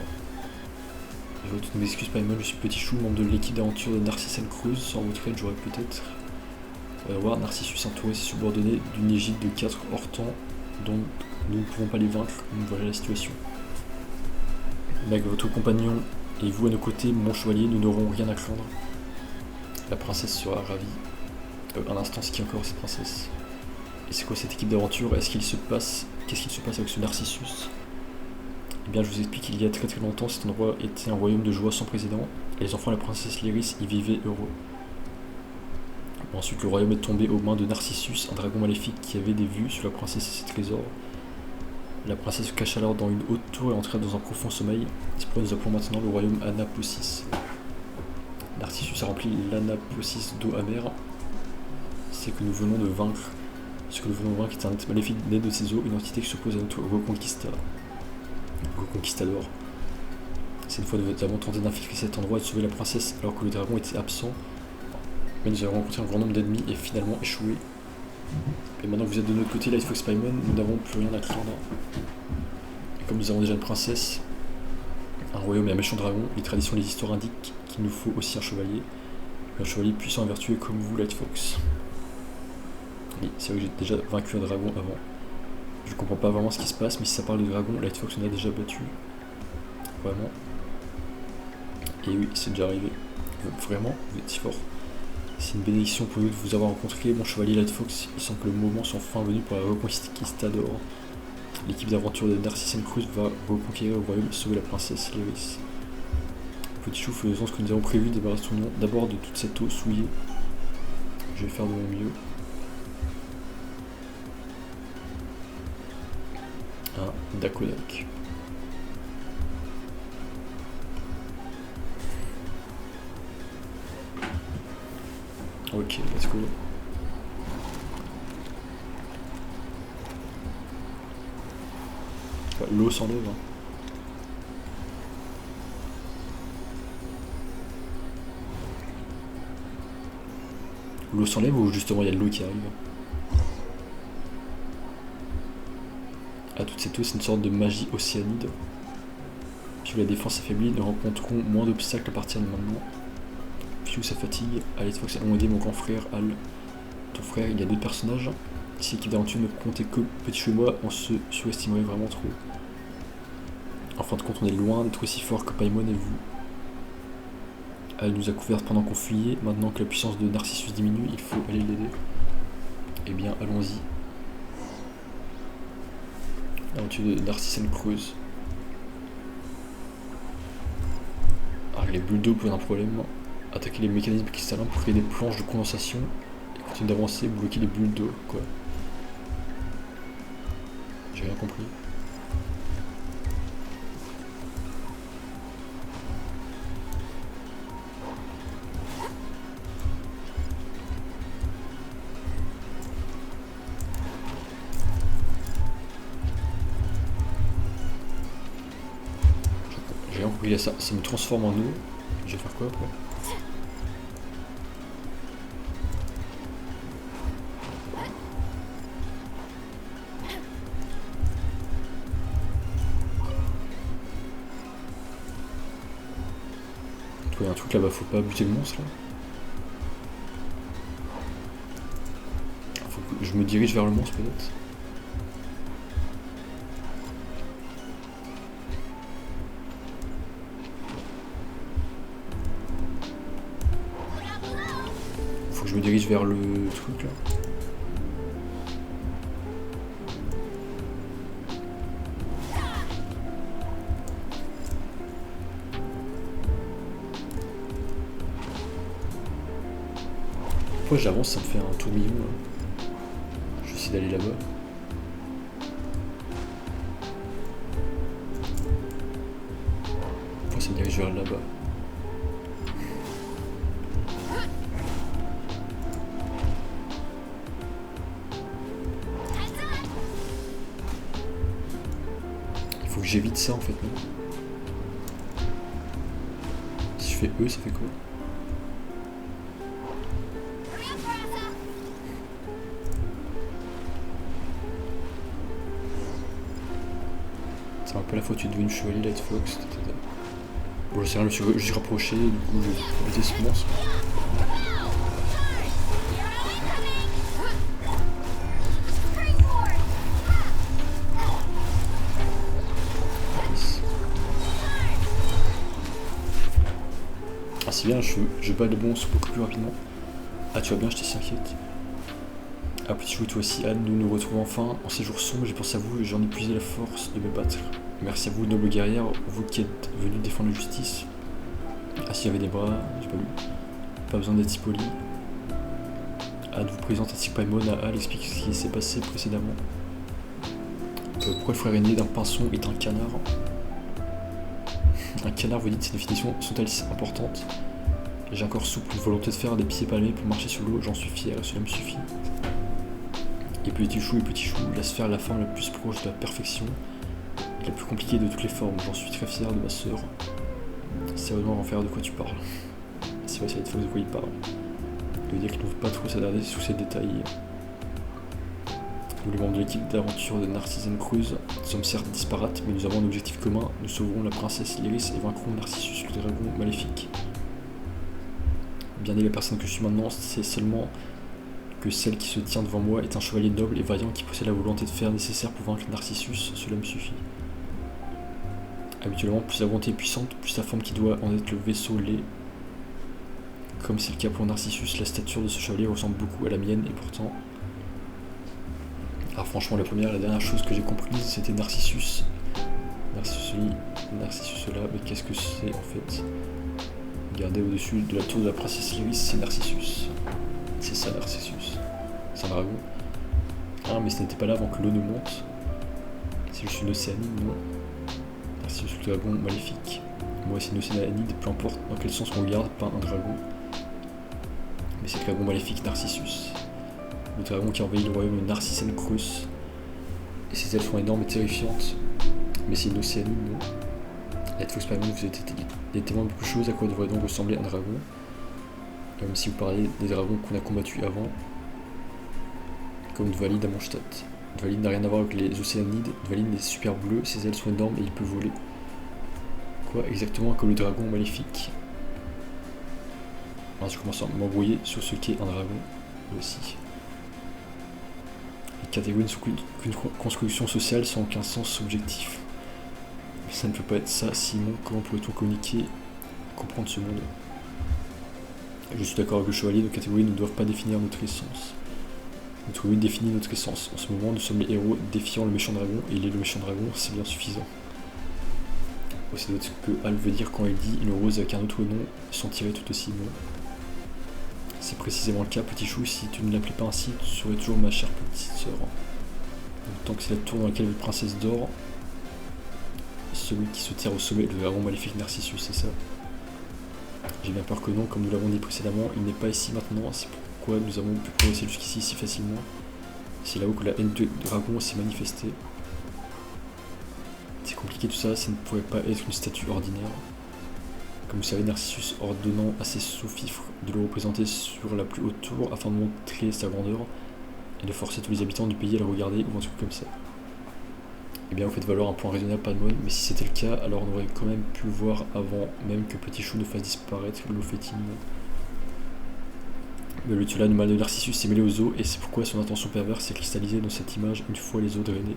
Je vois toutes mes excuses Paimon, je suis Petit Chou, membre de l'équipe d'aventure de Narcissus Cruise. Sans votre aide, j'aurais peut-être... On va voir, Narcissus entouré ses subordonnés d'une égide de 4 hors-temps, dont nous ne pouvons pas les vaincre, donc voilà la situation. Avec votre compagnon et vous à nos côtés, mon chevalier, nous n'aurons rien à craindre. La princesse sera ravie. Un instant, ce qui est encore cette princesse? Et c'est quoi cette équipe d'aventure? Qu'est-ce qu'il se passe avec ce Narcissus? Eh bien, je vous explique qu'il y a très très longtemps, cet endroit était un royaume de joie sans précédent, et les enfants de la princesse Lyris y vivaient heureux. Ensuite, le royaume est tombé aux mains de Narcissus, un dragon maléfique qui avait des vues sur la princesse et ses trésors. La princesse se cacha alors dans une haute tour et entra dans un profond sommeil. C'est pourquoi nous appelons maintenant le royaume Anaposis. Narcissus a rempli l'Anaposis d'eau amère. C'est que nous venons de vaincre. Ce que nous venons de vaincre est un être maléfique né de ces eaux, une entité qui s'oppose à notre Reconquistador. Cette fois, nous avons tenté d'infiltrer cet endroit et de sauver la princesse alors que le dragon était absent. Mais nous avons rencontré un grand nombre d'ennemis et finalement échoué. Et maintenant que vous êtes de notre côté, Lightfox Paimon, nous n'avons plus rien à craindre. Et comme nous avons déjà une princesse, un royaume et un méchant dragon, les traditions et les histoires indiquent qu'il nous faut aussi un chevalier puissant et vertueux comme vous, Lightfox. Oui, c'est vrai que j'ai déjà vaincu un dragon avant. Je comprends pas vraiment ce qui se passe, mais si ça parle de dragon, Lightfox en a déjà battu. Vraiment. Et oui, c'est déjà arrivé. Vraiment, vous êtes si fort. C'est une bénédiction pour nous de vous avoir rencontré, mon chevalier Lightfox. Il semble que le moment soit enfin venu pour la Reconquistador. L'équipe d'aventure de Narcissus Cruise va reconquérir le royaume et sauver la princesse Lyris. Petit Chou, faisons ce que nous avons prévu, débarrassons-nous d'abord de toute cette eau souillée. Je vais faire de mon mieux. Un Dakodak. Ok, let's go. L'eau s'enlève. Hein. L'eau s'enlève ou justement il y a de l'eau qui arrive? Ah, toute cette eau, c'est une sorte de magie océanide. Puis la défense affaiblie, nous rencontrons moins d'obstacles à partir de maintenant. Puis où ça fatigue. Allez, Fox, allons aider mon grand frère Al. Ton frère, il y a d'autres personnages. Si l'équipe d'aventure ne comptait que Petit Chou et moi, on se surestimerait vraiment trop. En fin de compte, on est loin d'être aussi fort que Paimon et vous. Elle nous a couvertes pendant qu'on fuyait. Maintenant que la puissance de Narcissus diminue, il faut aller l'aider. Eh bien, allons-y. L'aventure de Narcissus Cruise. Alors, les bulles d'eau posent un problème. Attaquer les mécanismes cristallins pour créer des planches de condensation. Et continuer d'avancer, bloquer les bulles d'eau, quoi. J'ai rien compris. J'ai rien compris à ça. Ça me transforme en eau. Je vais faire quoi après? Il y a un truc là-bas, faut pas buter le monstre là. Faut que je me dirige vers le monstre peut-être. Faut que je me dirige vers le truc là. fois j'avance, ça me fait un tourbillon. Là. Je vais essayer d'aller là-bas. Pourquoi ça me dirige vers là-bas? Il faut que j'évite ça en fait, non? Si je fais E, ça fait quoi? Ça me rappelle la fois où tu es devenu chevalier Light Fox. Bon, je sais rien, je me suis rapproché, du coup je buté ce monstre. Ah c'est bien, je bats le monstre beaucoup plus rapidement. Ah tu vas bien, je t'ai si inquiète. Ah petit chou, toi aussi Anne, nous nous retrouvons enfin. En ces jours sombres, j'ai pensé à vous et j'en ai puisé la force de me battre. Merci à vous, noble guerrière, vous qui êtes venus défendre la justice. Ah si j'avais des bras, j'ai pas lu. Pas besoin d'être si poli. Anne vous présente ainsi que Paimon à Al explique ce qui s'est passé précédemment. Pourquoi le frère aîné d'un pinson est un canard? Un canard, vous dites, ces définitions sont-elles importantes? J'ai encore souple une volonté de faire des pieds palmés pour marcher sur l'eau, j'en suis fier, cela me suffit. Et petit chou, la sphère, la forme la plus proche de la perfection, et la plus compliquée de toutes les formes, j'en suis très fier de ma sœur. Sérieusement, en faire de quoi tu parles? C'est vrai, c'est la fois de quoi il parle. Il veut dire qu'il ne veut pas trop s'attarder sur ces détails. Nous, les membres de l'équipe d'aventure de Narcisse Cruz, sommes certes disparates, mais nous avons un objectif commun, nous sauverons la princesse Lyris et vaincrons Narcissus, le dragon maléfique. Bien née la personne que je suis maintenant, c'est seulement que celle qui se tient devant moi est un chevalier noble et vaillant qui possède la volonté de faire nécessaire pour vaincre Narcissus, cela me suffit. Habituellement, plus la volonté est puissante, plus la forme qui doit en être le vaisseau l'est. Comme c'est le cas pour Narcissus, la stature de ce chevalier ressemble beaucoup à la mienne et pourtant... Alors franchement, la dernière chose que j'ai comprise, c'était Narcissus. Narcissus là, mais qu'est-ce que c'est en fait? Regardez au-dessus de la tour de la princesse Lyris, c'est Narcissus. C'est ça Narcissus. C'est un dragon. Ah mais ce n'était pas là avant que l'eau ne monte. C'est juste une océanide, non? Narcissus le dragon maléfique. Moi c'est une océanide, peu importe dans quel sens on regarde, pas un dragon. Mais c'est le dragon maléfique Narcissus. Le dragon qui a envahi le royaume de Narcisse Cruz. Et ses ailes sont énormes et terrifiantes. Mais c'est une océanide, non? Netflix par exemple, vous êtes des témoins de beaucoup de choses, à quoi devrait donc ressembler un dragon? Même si vous parlez des dragons qu'on a combattus avant, comme Dvalin à Mondstadt. Dvalin n'a rien à voir avec les océanides, Dvalin est super bleu, ses ailes sont énormes et il peut voler. Quoi exactement comme le dragon maléfique? Alors je commence à m'embrouiller sur ce qu'est un dragon, aussi. Les catégories ne sont qu'une construction sociale sans aucun sens objectif. Mais ça ne peut pas être ça, sinon comment pourrait-on communiquer, comprendre ce monde? Je suis d'accord avec le chevalier, nos catégories ne doivent pas définir notre essence. Notre but définit notre essence. En ce moment, nous sommes les héros défiant le méchant dragon, et il est le méchant dragon, c'est bien suffisant. C'est ce que Al veut dire quand il dit une rose avec un autre nom, sans tirer tout aussi bon. C'est précisément le cas, petit chou, si tu ne l'appelais pas ainsi, tu serais toujours ma chère petite sœur. Donc, tant que c'est la tour dans laquelle la princesse dort, celui qui se tire au sommet, le dragon maléfique Narcissus, c'est ça? J'ai bien peur que non, comme nous l'avons dit précédemment, il n'est pas ici maintenant, c'est pourquoi nous avons pu progresser jusqu'ici si facilement. C'est là-haut que la haine du dragon s'est manifestée. C'est compliqué tout ça, ça ne pourrait pas être une statue ordinaire. Comme vous savez, Narcissus ordonnant à ses sous-fifres de le représenter sur la plus haute tour afin de montrer sa grandeur et de forcer tous les habitants du pays à le regarder ou un truc comme ça. Eh bien, vous faites valoir un point raisonnable, Paimon, mais si c'était le cas, alors on aurait quand même pu le voir avant même que Petit Chou ne fasse disparaître l'eau fétine. Mais le tueur animal de Narcissus s'est mêlé aux eaux et c'est pourquoi son intention perverse s'est cristallisée dans cette image une fois les eaux drainées.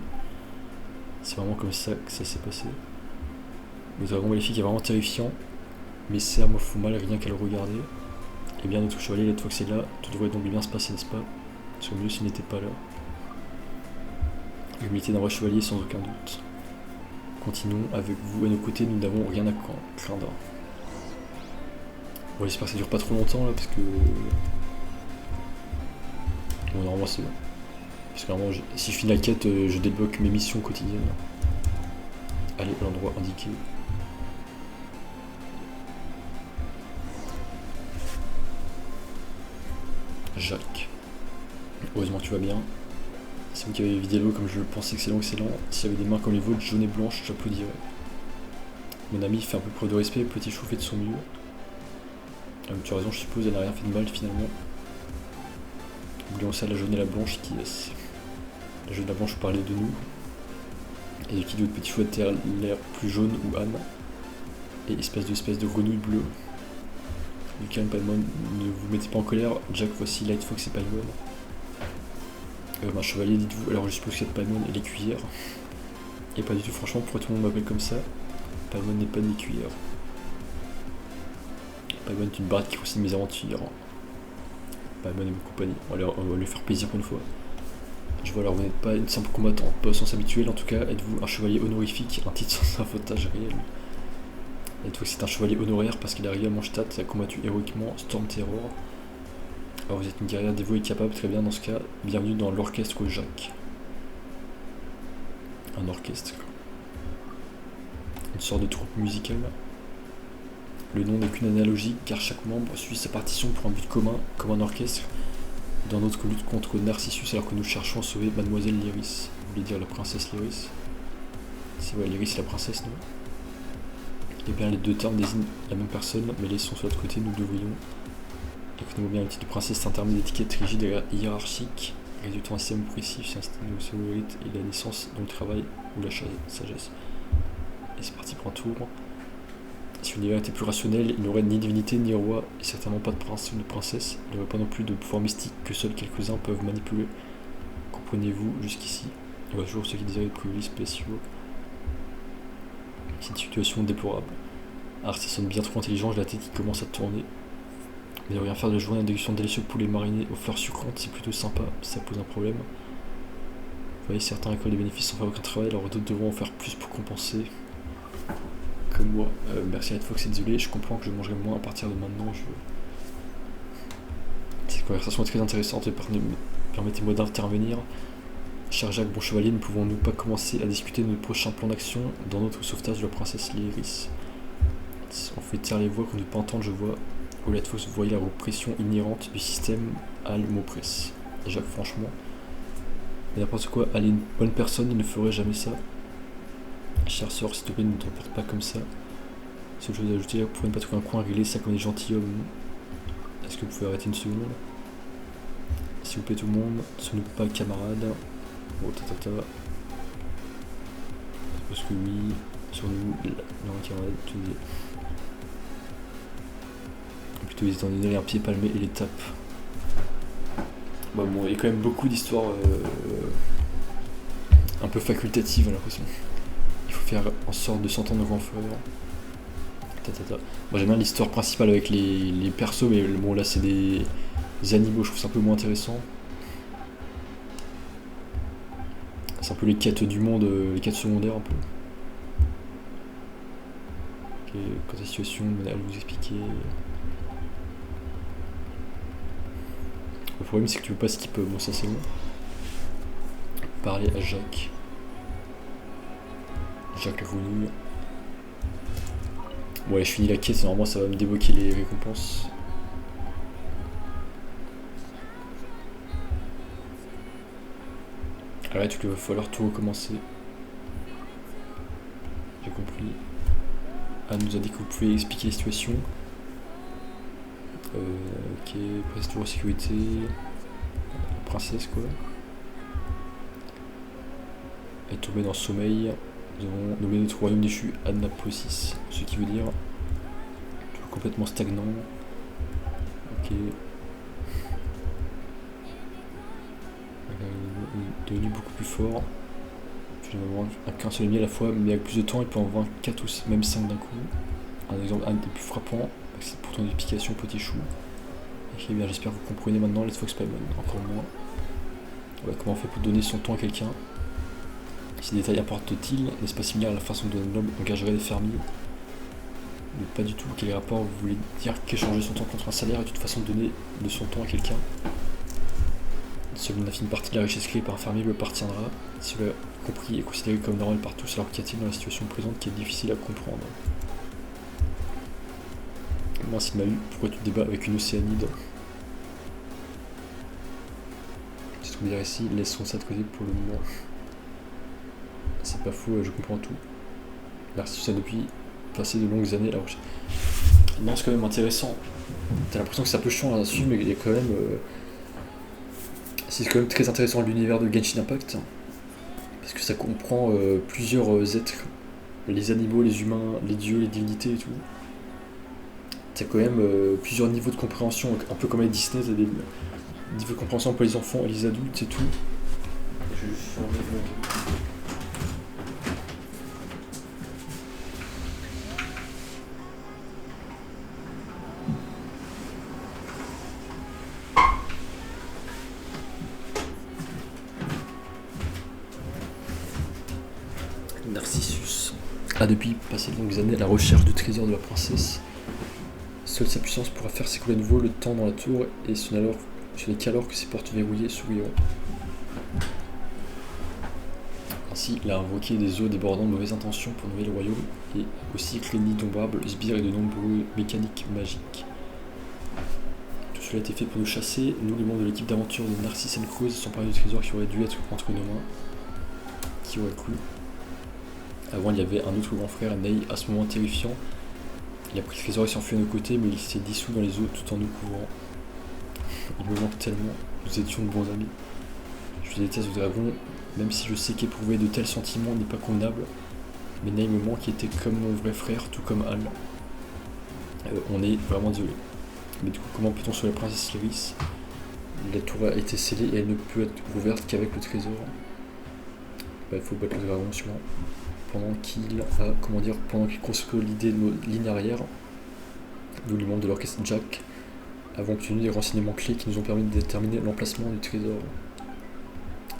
C'est vraiment comme ça que ça s'est passé. Le dragon maléfique est vraiment terrifiant, mais ça me fout mal rien qu'à le regarder. Et bien notre chevalier, cette fois que c'est là, tout devrait donc bien se passer, n'est-ce pas? Ce serait mieux s'il n'était pas là. L'humilité d'un vrai chevalier sans aucun doute. Continuons, avec vous à nos côtés, nous n'avons rien à craindre. Bon, j'espère que ça dure pas trop longtemps là, parce que Bon, normalement c'est bon. Parce que normalement, si je finis la quête, je débloque mes missions quotidiennes. Allez à l'endroit indiqué. Jacques. Heureusement que tu vas bien. Si vous qui avez vidé l'eau comme je le pensais, excellent. S'il y avait des mains comme les vôtres, jaunes et blanches, j'applaudirais. Mon ami fait un peu preuve de respect, petit chou fait de son mieux. Tu as raison, je suppose, elle n'a rien fait de mal finalement. Oublions ça, la jaune et la blanche, qui est-ce? La jaune et la blanche parlaient de nous. Et qui d'autre? Petit chou a l'air plus jaune ou Anne. Et espèce de grenouille bleue. Du calme, Paimon, ne vous mettez pas en colère. Jack, voici Light Fox et Paimon. Ma chevalier, dites-vous. Alors je suppose que c'est Paimon et les cuillères. Et pas du tout, franchement, pourquoi tout le monde m'appelle comme ça? Paimon n'est pas de cuillères. Paimon est une barde qui consigne mes aventures. Paimon et mes compagnies. On va lui faire plaisir pour une fois. Je vois alors, vous n'êtes pas une simple combattante, pas au sens habituel en tout cas. Êtes-vous un chevalier honorifique, un titre sans sabotage réel? Êtes-vous que c'est un chevalier honoraire parce qu'il est arrivé à Mondstadt et a combattu héroïquement Storm Terror? Alors vous êtes une guerrière dévouée et capable, très bien dans ce cas. Bienvenue dans l'orchestre Jacques. Un orchestre. Une sorte de troupe musicale. Le nom n'est qu'une analogie car chaque membre suit sa partition pour un but commun, comme un orchestre, dans notre lutte contre Narcissus alors que nous cherchons à sauver Mademoiselle Lyris. Vous voulez dire la princesse Lyris? C'est vrai, Lyris c'est la princesse, non? Eh bien les deux termes désignent la même personne, mais laissons sur l'autre côté, nous devrions. Écoutez-moi bien, le titre de princesse est un terme d'étiquette rigide et hiérarchique, résultant d'un système oppressif, c'est un système de solorite et la naissance dans le travail ou la sagesse. Et c'est parti pour un tour. Si l'univers était plus rationnel, il n'aurait ni divinité ni roi, et certainement pas de prince ou de princesse. Il n'y aurait pas non plus de pouvoir mystique que seuls quelques-uns peuvent manipuler. Comprenez-vous jusqu'ici? Il y aura toujours ceux qui désirent les privilèges spéciaux. C'est une situation déplorable. Alors ça sonne bien trop intelligent, j'ai la tête qui commence à tourner. Mais de rien faire de la journée, une dégustation de délicieux poulet mariné aux fleurs sucrantes, c'est plutôt sympa, ça pose un problème. Vous voyez, certains récoltent des bénéfices sans faire aucun travail, alors d'autres devront en faire plus pour compenser. Comme moi. Merci à Fox et désolé, je comprends que je mangerai moins à partir de maintenant. Cette conversation est très intéressante, permettez-moi d'intervenir. Cher Jacques, bon chevalier, ne pouvons-nous pas commencer à discuter de notre prochain plan d'action dans notre sauvetage de la princesse Lyris? On fait taire les voix qu'on ne peut pas entendre, je vois. Au Fox, vous voyez la oppression inhérente du système, Al m'oppresse. Jacques, franchement, mais n'importe quoi, elle est une bonne personne, il ne ferait jamais ça. Chère sœur, s'il te plaît, ne t'emporte pas comme ça. Seule chose à ajouter, vous pouvez ne pas trouver un coin, régler ça comme des gentilshommes. Est-ce que vous pouvez arrêter une seconde? S'il vous plaît tout le monde, ne sommes-nous pas camarades? Oh tata. Parce que oui, sur nous, non camarade, tu dis. Plutôt ils étant donné un pied palmé et les tapes. Bah bon, il y a quand même beaucoup d'histoires un peu facultatives, j'ai l'impression. Il faut faire en sorte de s'entendre grand frère. Moi j'aime bien l'histoire principale avec les persos, mais bon là c'est des animaux, je trouve ça un peu moins intéressant. C'est un peu les quêtes du monde, les quêtes secondaires un peu. Ok, quand la situation, elle vous expliquer. Le problème c'est que tu peux pas skip, bon ça c'est bon. Parler à Jacques. Jacques la grenouille. Ouais, je finis la quête, normalement ça va me débloquer les récompenses. Arrête, il va falloir tout recommencer. J'ai compris. Anne nous a dit que vous pouvez expliquer la situation. Ok, presse toujours sécurité. La princesse quoi. Elle est tombée dans le sommeil. Nous avons nommé notre royaume déchu Annapolis, ce qui veut dire tout complètement stagnant. Ok. Il est devenu beaucoup plus fort. Tu dois avoir qu'un seul ennemi à la fois, mais avec plus de temps, il peut en avoir 4 ou même 5 d'un coup. Un exemple, un des plus frappants, c'est pour ton explication, petit chou. Ok, bien, j'espère que vous comprenez maintenant, Let's Fox Paimon, encore moins. Ouais, comment on fait pour donner son temps à quelqu'un? Ces détails importent-ils? N'est-ce pas similaire à la façon dont un homme engagerait des fermiers? Mais pas du tout. Quel rapport? Vous voulez dire qu'échanger son temps contre un salaire est une façon de donner de son temps à quelqu'un? Seule une infime partie de la richesse créée par un fermier lui appartiendra. Cela compris est considéré comme normal par tous, alors qu'y a-t-il dans la situation présente qui est difficile à comprendre? Merci Mahu, pourquoi tu débats avec une océanide? C'est ce qu'on dirait ici, laissons ça de côté pour le moment. C'est pas fou, je comprends tout. Narcissus a depuis passé de longues années à la recherche. Non, c'est quand même intéressant. T'as l'impression que c'est un peu chiant là-dessus, mais il y a quand même. C'est quand même très intéressant l'univers de Genshin Impact. Parce que ça comprend plusieurs êtres. Les animaux, les humains, les dieux, les divinités et tout. T'as quand même plusieurs niveaux de compréhension, un peu comme avec Disney, t'as des niveaux de compréhension pour les enfants et les adultes et tout. Je vais juste fermer le... Narcissus a depuis passé de longues années à la recherche du trésor de la princesse. Seule sa puissance pourra faire s'écouler à nouveau le temps dans la tour, et ce n'est qu'alors que ses portes verrouillées s'ouvriront. Ainsi, il a invoqué des eaux débordant de mauvaises intentions pour nourrir le royaume, et aussi créé d'innombrables sbires et de nombreux mécaniques magiques. Tout cela a été fait pour nous chasser. Nous, les membres de l'équipe d'aventure de Narcissus Cause, sont parmi du trésor qui aurait dû être entre nos mains. Qui aurait cru? Avant, il y avait un autre grand frère, Ney, à ce moment terrifiant. Il a pris le trésor et s'est enfui à nos côtés, mais il s'est dissous dans les eaux tout en nous couvrant. Il me manque tellement, nous étions de bons amis. Je déteste le dragon, même si je sais qu'éprouver de tels sentiments n'est pas convenable. Mais Ney me manque, qui était comme mon vrai frère, tout comme Al. On est vraiment désolé. Mais du coup, comment peut-on sauver la princesse Lyris? La tour a été scellée et elle ne peut être ouverte qu'avec le trésor. Il faut battre le dragon sûrement. Pendant qu'il consolidait nos lignes arrière, nous, les membres de l'orchestre Jack, avons obtenu des renseignements clés qui nous ont permis de déterminer l'emplacement du trésor.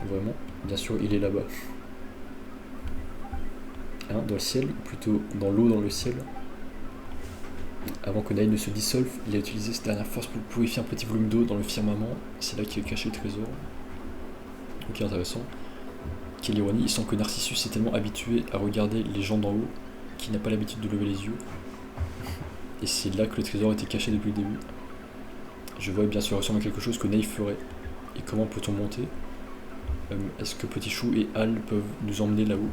Vraiment, bien sûr, il est là-bas. Hein, dans le ciel, ou plutôt dans l'eau dans le ciel. Avant que Ney ne se dissolve, il a utilisé sa dernière force pour purifier un petit volume d'eau dans le firmament. C'est là qu'il a caché le trésor. Ok, intéressant. Quelle ironie, il semble que Narcissus est tellement habitué à regarder les gens d'en haut qu'il n'a pas l'habitude de lever les yeux. Et c'est là que le trésor était caché depuis le début. Je vois bien sûr ressemble à quelque chose que Ney ferait. Et comment peut-on monter? Est-ce que Petit Chou et Al peuvent nous emmener là-haut?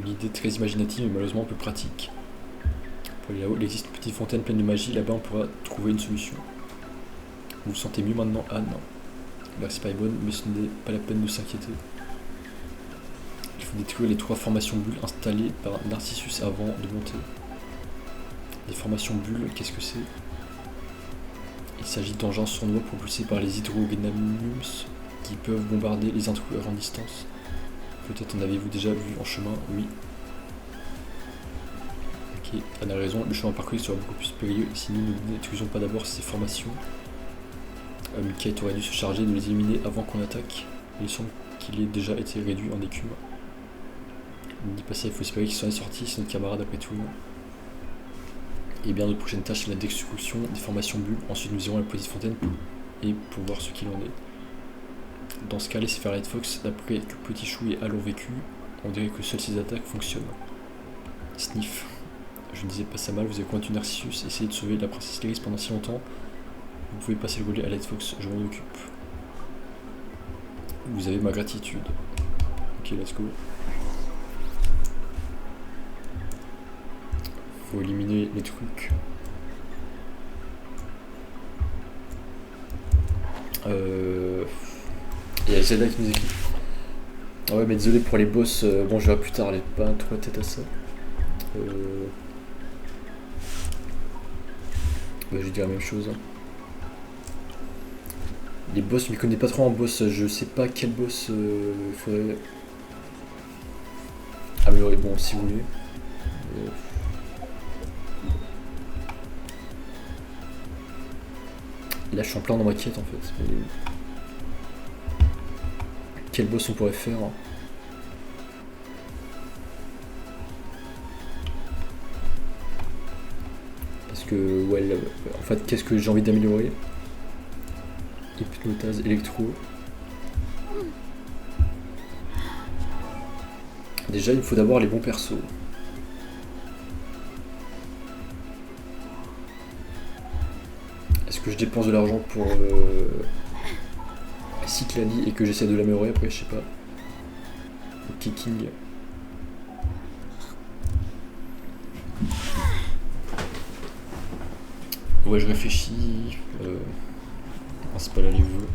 Une idée très imaginative mais malheureusement peu pratique. Pour aller là-haut, il existe une petite fontaine pleine de magie, là-bas on pourra trouver une solution. Vous vous sentez mieux maintenant, Anne? Merci Paibon, mais ce n'est pas la peine de s'inquiéter. Il faut détruire les 3 formations bulles installées par Narcissus avant de monter. Les formations bulles, qu'est-ce que c'est? Il s'agit d'engins sournois propulsés par les hydrognamiums qui peuvent bombarder les intrus à grande distance. Peut-être en avez-vous déjà vu en chemin? Oui. Ok, Anne a raison, le chemin parcouru sera beaucoup plus périlleux si nous ne détruisons pas d'abord ces formations. Kate aurait dû se charger de les éliminer avant qu'on attaque. Il semble qu'il ait déjà été réduit en écume. Ne dis pas ça, il faut espérer qu'il s'en est sorti, c'est notre camarade après tout. Et bien notre prochaine tâche c'est la destruction des formations bulles. Ensuite nous irons à la petite fontaine et pour voir ce qu'il en est. Dans ce cas, laissez faire Light Fox. D'après que Petit Chou et Al ont vécu, on dirait que seules ces attaques fonctionnent. Sniff. Je ne disais pas ça mal, vous avez combattu Narcissus, essayez de sauver la princesse Lyris pendant si longtemps. Vous pouvez passer le relais à Light Fox, je m'en occupe. Vous avez ma gratitude. Ok, let's go. Faut éliminer les trucs. Il y a Zelda qui nous écrit. Ah ouais, mais désolé pour les boss, bon je verrai plus tard, elle est pas trop la tête à ça. Ouais, je vais dire la même chose. Les boss, je ne connais pas trop en boss, je sais pas quel boss il faudrait améliorer, bon si vous voulez. Là je suis en plein dans ma quête en fait. Mais... quel boss on pourrait faire? Parce que ouais, en fait qu'est-ce que j'ai envie d'améliorer? Hypnotase, électro. Déjà, il faut d'abord les bons persos. Est-ce que je dépense de l'argent pour Cyclali et que j'essaie de l'améliorer après, je sais pas. Le kicking. Ouais, je réfléchis. Ah, c'est pas là les vœux.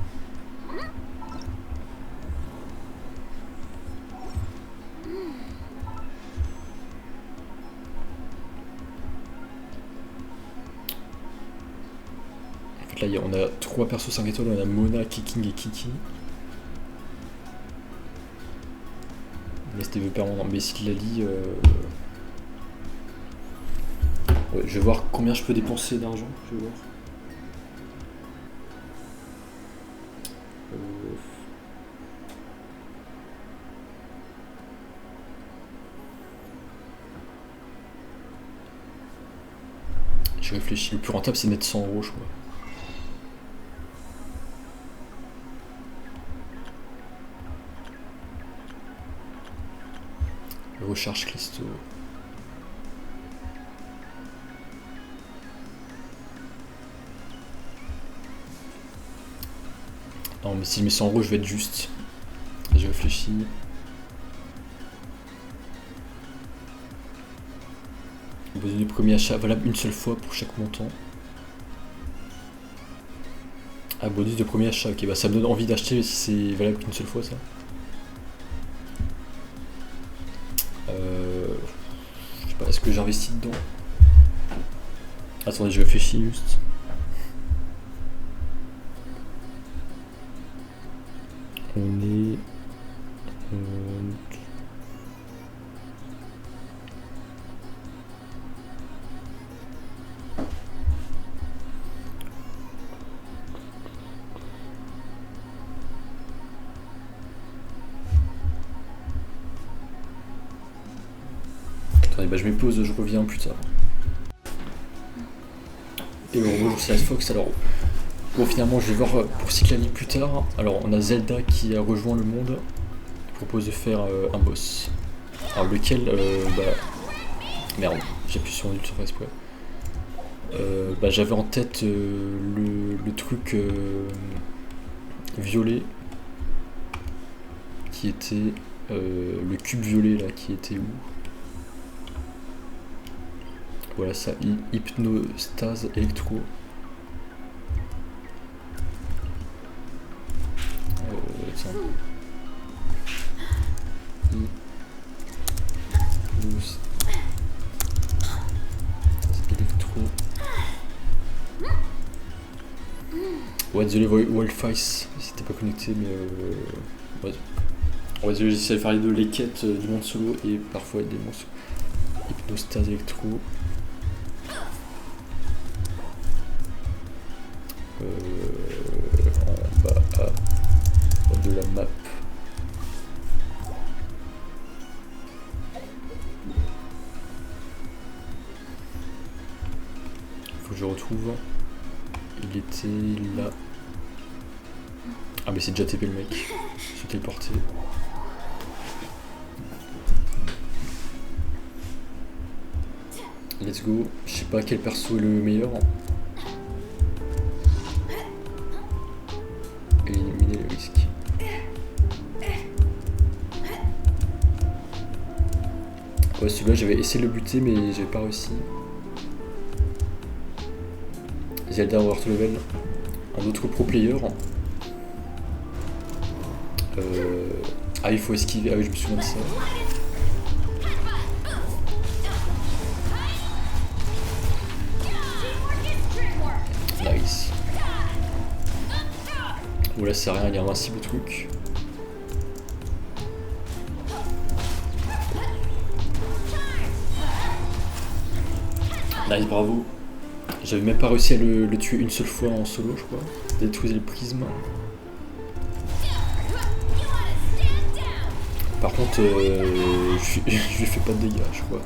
En fait, là, on a 3 persos 5 étoiles. On a Mona, Kicking et Kiki. Mais c'était vœux permanent. Mais Cyclali. Ouais, je vais voir combien je peux dépenser d'argent. Je vais voir. Je réfléchis. Le plus rentable, c'est de mettre 100 €, je crois. Recharge cristaux. Non, mais si je mets 100 €, je vais être juste. Je réfléchis. Bonus du premier achat valable une seule fois pour chaque montant. Ah, bonus de premier achat, ok, bah ça me donne envie d'acheter si c'est valable qu'une seule fois ça. Je sais pas, est-ce que j'investis dedans? Attendez, je réfléchis juste. On est... Attendez, bah je me pose, je reviens plus tard. Et bonjour, c'est Fox. Alors, bon, finalement, je vais voir pour Cyclali plus tard. Alors, on a Zelda qui a rejoint le monde. Il propose de faire un boss. Alors, lequel bah... Merde, j'ai plus sur Ultra Exprès. Bah, j'avais en tête le truc violet. Qui était... le cube violet, là, qui était où? Voilà ça, hypnostase électro. Électro. Ouais, désolé, Wildface, c'était pas connecté, mais ouais. Ouais, désolé, j'essaie de faire les deux, les quêtes du monde solo et parfois des monstres. Hypnostase électro. En bas à de la map. Faut que je retrouve. Il était là. Ah mais c'est déjà TP le mec. Je suis téléporté. Let's go. Je sais pas quel perso est le meilleur. Éliminer les risques. Ouais, celui-là j'avais essayé de le buter mais j'avais pas réussi. Zelda World Level. Un autre pro player. Ah, il faut esquiver. Ah oui, je me souviens de ça. Nice. Oh là, c'est rien, il est invincible le truc. Nice, bravo. J'avais même pas réussi à le tuer une seule fois en solo, je crois. Détruire le prisme. Par contre, je lui fais pas de dégâts, je crois.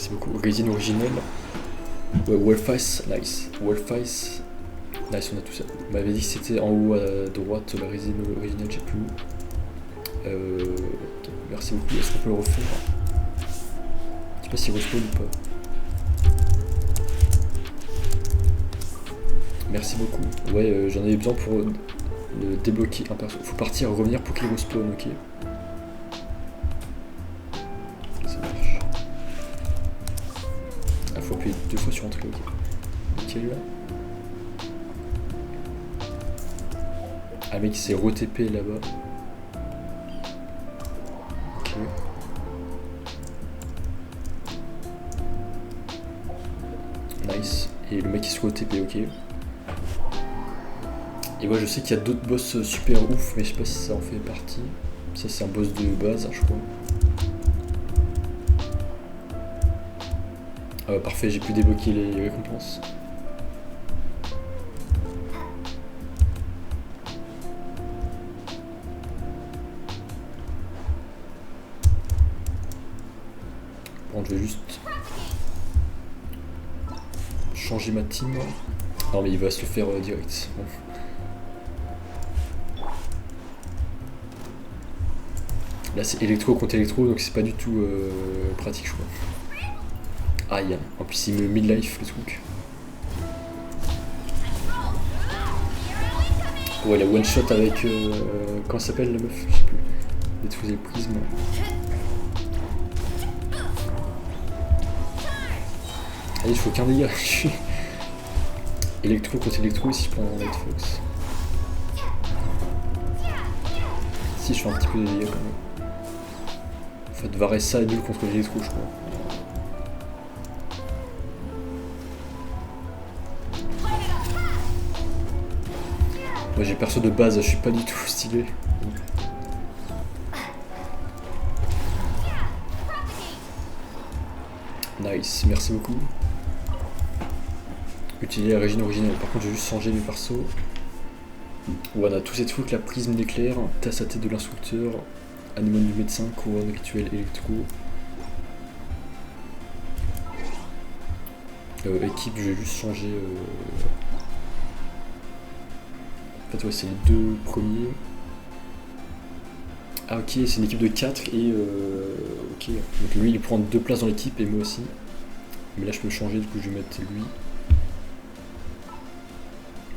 Merci beaucoup. Résine originelle. Ouais, Wellface, nice. Wellface, nice, on a tout ça. On m'avait dit que c'était en haut à droite la résine originelle, je sais plus où. Okay, merci beaucoup. Est-ce qu'on peut le refaire? Je sais pas s'il respawn ou pas. Merci beaucoup. Ouais, j'en avais besoin pour débloquer un perso. Faut partir et revenir pour qu'il respawn, ok. Ça marche. Ah, faut appuyer 2 fois sur entrée, ok. Nickel là. Ah, mec, il s'est re-TP là-bas. Ok. Nice. Et le mec il se re-TP, ok. Et ouais, je sais qu'il y a d'autres boss super ouf, mais je sais pas si ça en fait partie. Ça, c'est un boss de base, je crois. Ah, parfait, j'ai pu débloquer les récompenses. Bon, je vais juste changer ma team. Non, mais il va se le faire direct. Bon. Là c'est électro contre électro, donc c'est pas du tout pratique, je crois. Aïe, en plus il me midlife le truc. Ouais, il a one shot avec. Comment ça s'appelle la meuf? Je sais plus. Détruisez le prisme. Allez, il faut qu'un dégât. Électro contre électro, si je prends Light Fox. Si, je fais un petit peu de dégâts quand même. En fait, Varessa est nul contre l'électro, je crois. Moi j'ai perso de base, je suis pas du tout stylé. Nice, merci beaucoup. Utiliser la régine originelle. Par contre, j'ai juste changé mes persos. Où on a tous ces trucs, la prisme d'éclair, tasse à tête de l'instructeur, anémone du médecin, couronne rituel électro. Équipe, je vais juste changer. En fait, ouais, c'est les 2 premiers. Ah, ok, c'est une équipe de 4 et. Ok, donc lui il prend 2 places dans l'équipe et moi aussi. Mais là, je peux changer, du coup, je vais mettre lui.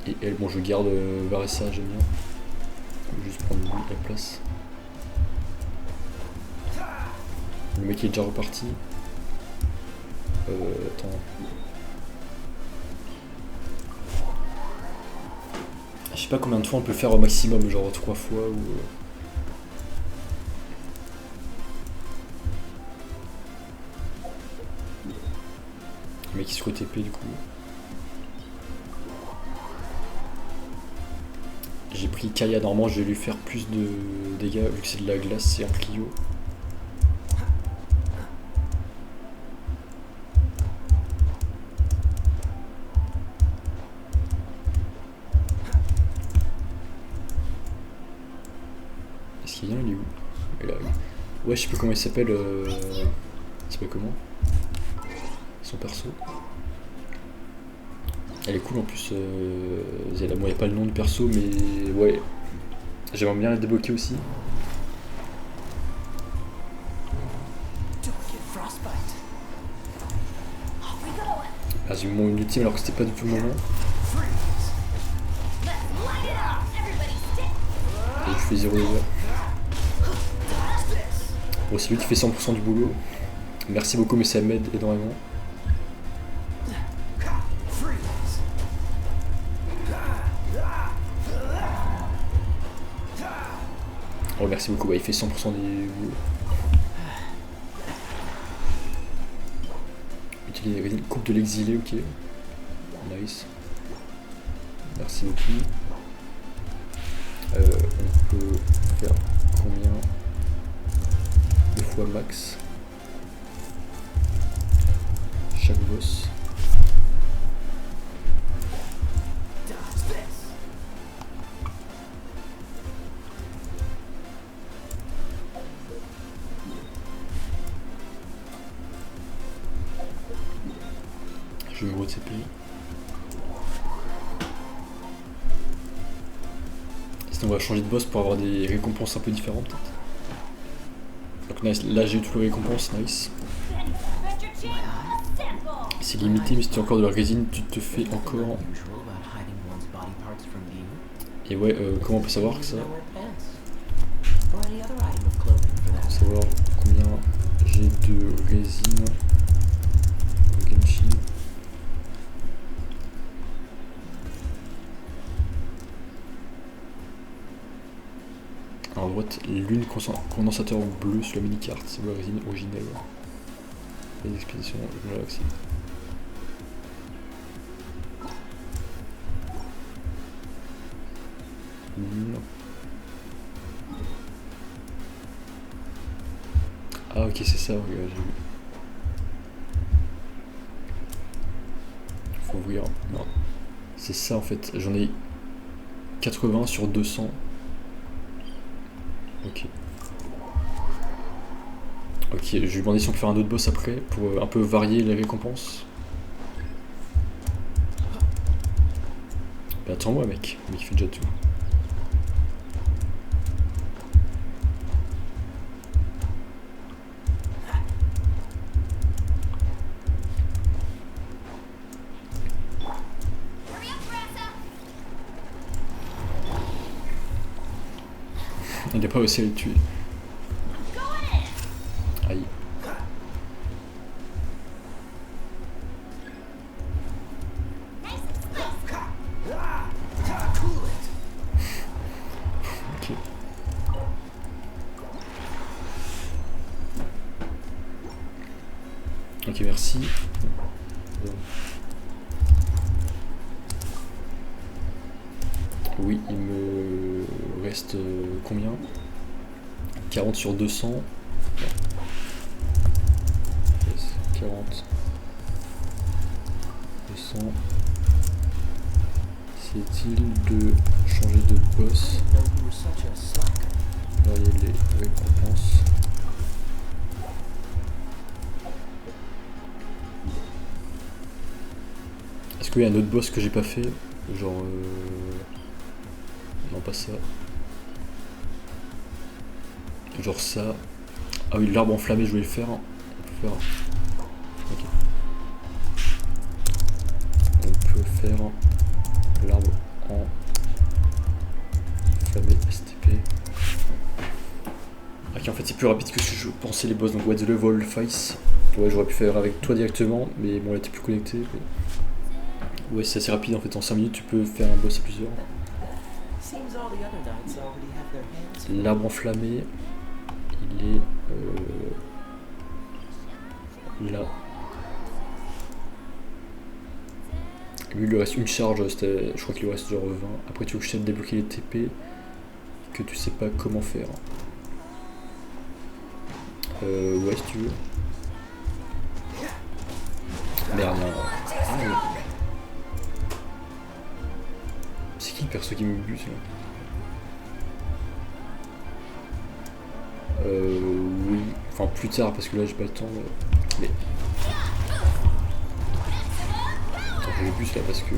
Et elle, bon, je garde Varessa, j'aime bien. Je vais juste prendre lui la place. Le mec est déjà reparti. Attends. Je sais pas combien de fois on peut faire au maximum, genre 3 fois ou. Le mec il se re-TP du coup. J'ai pris Kaya, normalement je vais lui faire plus de dégâts vu que c'est de la glace, c'est un Clio. Est-ce qu'il y a un, il est où? Il est là, oui. Ouais, je sais plus comment il s'appelle. Il s'appelle comment? Son perso. Elle est cool en plus. Bon, il n'y a pas le nom de perso, mais ouais. J'aimerais bien la débloquer aussi. Ah, j'ai eu mon ultime alors que c'était pas du tout le moment. Et je fais 0 dégâts. Bon, c'est lui qui fait 100% du boulot. Merci beaucoup, mais ça m'aide énormément. Oh, merci beaucoup, bah, il fait 100% des boulots. Utiliser une coupe de l'exilé, ok. Nice. Merci beaucoup. On peut faire combien? 2 fois max. Chaque boss. Je vais me re-TP. Sinon on va changer de boss pour avoir des récompenses un peu différentes peut-être. Donc nice, là j'ai eu toutes les récompenses, nice. C'est limité mais si tu as encore de la résine, tu te fais encore... Et ouais, comment on peut savoir que ça? Pour savoir combien j'ai de résine au Genshin. Alors à droite, lune condensateur bleu sur la mini-carte, c'est la résine originelle. Les expéditions, je me l'accès. Lune. Ah ok c'est ça, regarde, j'ai vu. Faut ouvrir. Non. C'est ça en fait, j'en ai 80 sur 200. Ok. Ok, je vais lui demander si on peut faire un autre boss après pour un peu varier les récompenses. Bah attends-moi mec, mais il fait déjà tout. Il n'a pas réussi à le tuer. Aïe. Ok. Ok, merci. Oui, il me reste combien? 40 sur 200. Yes, 40. 200. C'est-il de changer de boss? Varier les récompenses. Est-ce qu'il y a un autre boss que j'ai pas fait? Genre... Non, pas ça. Genre ça. Ah oui, l'arbre enflammé, je voulais le faire. On peut faire... Ok. On peut faire l'arbre enflammé STP. Ok, en fait c'est plus rapide que ce que je pensais les boss, donc What the Level Face. Ouais, j'aurais pu faire avec toi directement, mais bon là t'es plus connecté. Mais... ouais, c'est assez rapide en fait, en 5 minutes tu peux faire un boss à plusieurs. L'arbre enflammé, il est là. Lui il lui reste une charge, je crois qu'il lui reste genre 20. Après tu veux que je t'aide à débloquer les TP que tu sais pas comment faire. Ouais si tu veux. Merde, non. Ah, ouais. C'est qui le perso qui me bute là? Oui, enfin plus tard parce que là j'ai pas le temps. Mais... attends, j'ai le bus là parce que...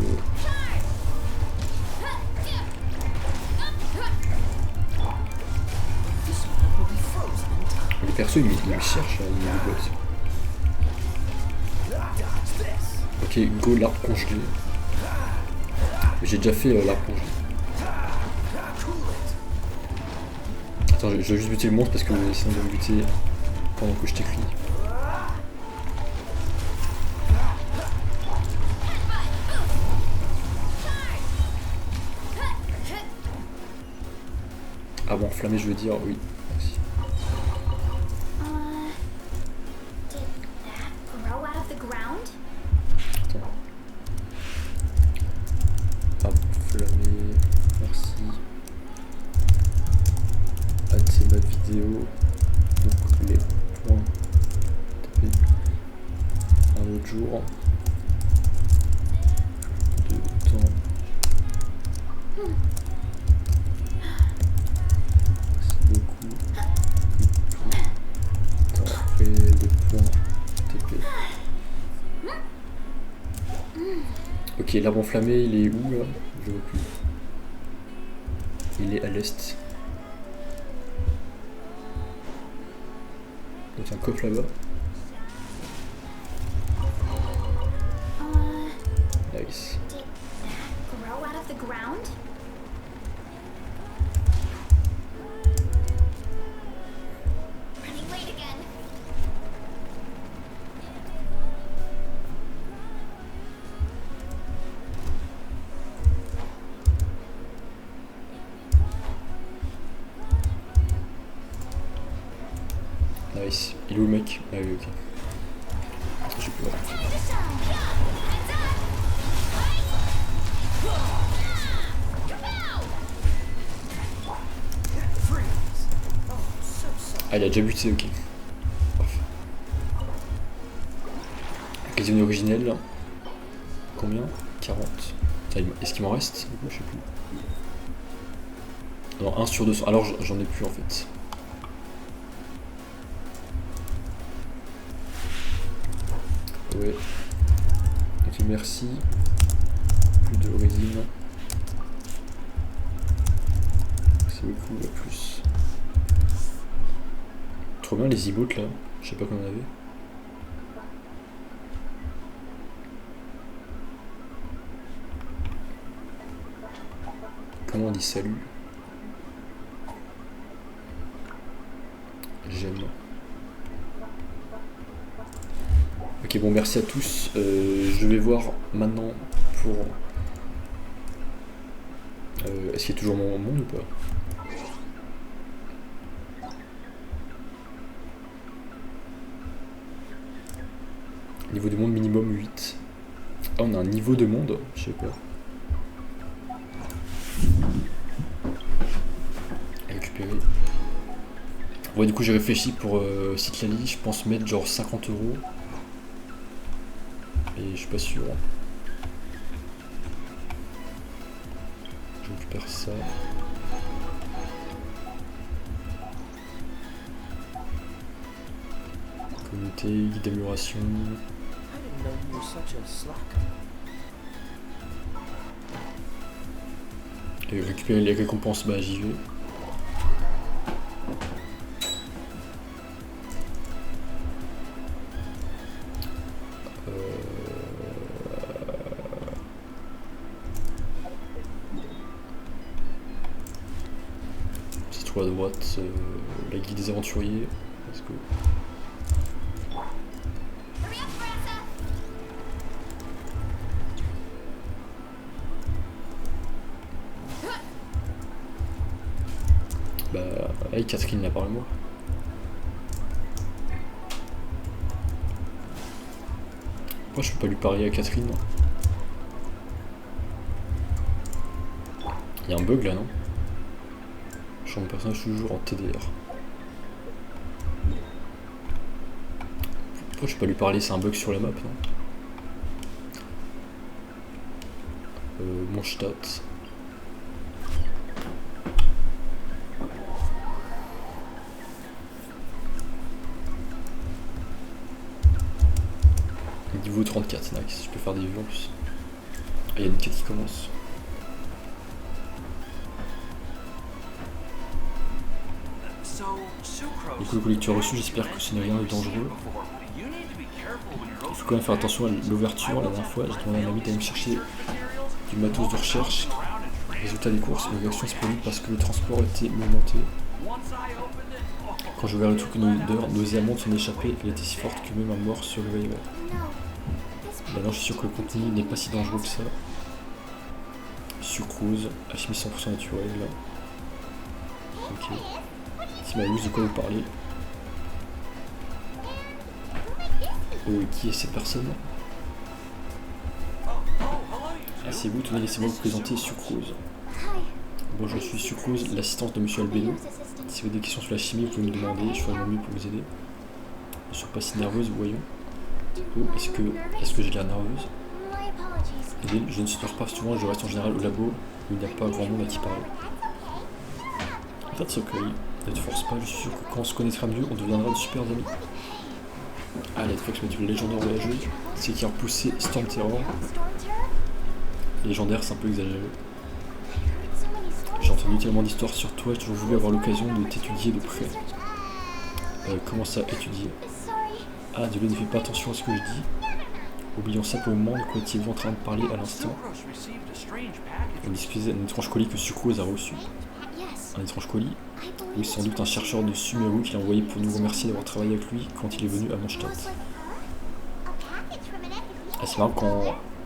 le perso il me cherche là, il me botte. Ok, go l'arbre congelé. J'ai déjà fait l'arbre congelé. Attends, je vais juste buter le monstre parce que sinon il va me buter pendant que je t'écris. Ah bon, enflammé je veux dire, oui. Merci. Enflammé, merci. Add c'est ma vidéo. Donc les points tapés un autre jour. De temps. Merci beaucoup. Temps après les points TP. Ok, l'arbre enflammé, il est où là? Je vois plus. Il est à l'est. Donc un coffre là-bas. Nice. Did it grow out of the ground? Running late again. Nice. Il est où le mec? Ah oui, ok. Je sais plus. Time to shine. And done. Ah, il a déjà buté, ok. Occasion originelle là. Combien? 40. Est-ce qu'il m'en reste? Je sais plus. Non, 1 sur 200. Alors j'en ai plus en fait. Ouais. Ok, merci. Plus de résine. C'est beaucoup, à plus. Trop bien les emotes là. Je sais pas qu'on en avait. Comment on dit salut? J'aime. Ok, bon, merci à tous. Je vais voir maintenant pour... Est-ce qu'il y a toujours mon monde ou pas? Niveau de monde minimum 8. Ah, on a un niveau de monde? Je sais pas. Récupérer. Ouais, du coup j'ai réfléchi pour Citlali, je pense mettre genre 50 €. Et je suis pas sûr. Je récupère ça. Communauté, guide d'amélioration. Et récupérer les récompenses, bah j'y vais. C'est trop à droite, la guide des aventuriers. Let's go. Hurry up, Brassa. Bah, hey Catherine, là, parle-moi. Pourquoi je peux pas lui parler à Catherine? Il y a un bug là, non? Je change mon personnage toujours en TDR. Pourquoi je peux pas lui parler? C'est un bug sur la map, non? Mon stat. Niveau 34, nice. Je peux faire des vues en plus. Ah, il y a une quête qui commence. Du coup, le colis que tu as reçu, j'espère que ce n'est rien de dangereux. Il faut quand même faire attention à l'ouverture. La dernière fois, j'ai demandé à un ami d'aller me chercher du matos de recherche. Résultat des courses, une réaction s'est produite parce que le transport était mouvementé. Quand j'ai ouvert le truc, une odeur nauséabonde s'en échappait. Elle était si forte que même un mort se réveillerait. Maintenant, je suis sûr que le contenu n'est pas si dangereux que ça. Sucrose, alchimie 100% naturelle. Ok. Timaeus, de quoi vous parlez? Qui est cette personne? Ah, c'est vous, tenez, laissez-moi vous présenter Sucrose. Bonjour, je suis Sucrose, l'assistante de Monsieur Albeno. Si vous avez des questions sur la chimie, vous pouvez me demander, je ferai mon mieux pour vous aider. Ne soyez pas si nerveuse, voyons. Oh, est-ce que j'ai l'air nerveuse? Je ne sors pas souvent, je reste en général au labo où il n'y a pas grand monde à qui parler. That's okay, ne te force pas, je suis sûr que quand on se connaîtra mieux, on deviendra de super amis. Ah, Netflix m'a dit le légendaire voyageuse, c'est qui a repoussé Storm Terror. légendaire, c'est un peu exagéré. J'ai entendu tellement d'histoires sur toi, j'ai toujours voulu avoir l'occasion de t'étudier de près. Comment ça, étudier? Ah, désolé, ne fais pas attention à ce que je dis. Oublions ça pour le moment, de quoi étiez-vous en train de parler à l'instant? On discutait d'un étrange colis que Sucrose a reçu. Un étrange colis? Oui, sans doute un chercheur de Sumeru qui l'a envoyé pour nous remercier d'avoir travaillé avec lui quand il est venu à Mondstadt. Ah, c'est marrant,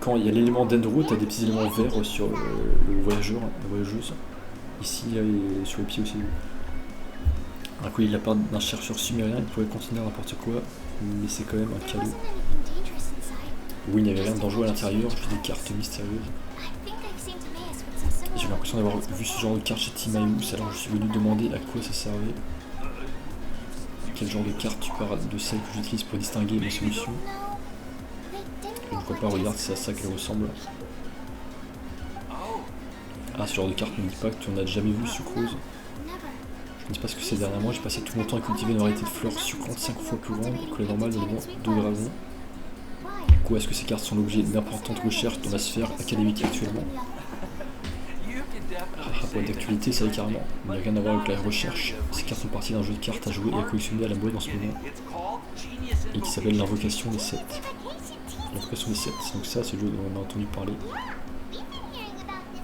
quand il y a l'élément d'Endro, t'as des petits éléments verts sur le voyageur, la voyageuse. Ici, là, et sur les pieds aussi. Un colis de la part d'un chercheur sumérien, il pourrait contenir n'importe quoi, mais c'est quand même un cadeau. Oui, il n'y avait rien de dangereux à l'intérieur, juste des cartes mystérieuses. J'ai l'impression d'avoir vu ce genre de carte chez Timaeus, alors je suis venu demander à quoi ça servait. Quel genre de carte tu parles de celle que j'utilise pour distinguer mes solutions? Je ne vois pas, regarde, c'est à ça qu'elle ressemble. Ah, ce genre de carte ne me dit pas que tu en as jamais vu, Sucrose. Je ne sais pas ce que c'est dernièrement, j'ai passé tout mon temps à cultiver une variété de fleurs sucrantes 5 fois plus grande que la normale dans le monde de dragon. Pourquoi est-ce que ces cartes sont l'objet d'importantes recherches dans la sphère académique actuellement? Rapport d'actualité, ça y est carrément. Il n'y a rien à voir avec la recherche. Ces cartes font partie d'un jeu de cartes à jouer et à collectionner à la mode en ce moment. Et qui s'appelle l'invocation des 7. L'invocation des 7. Donc ça, c'est le jeu dont on a entendu parler.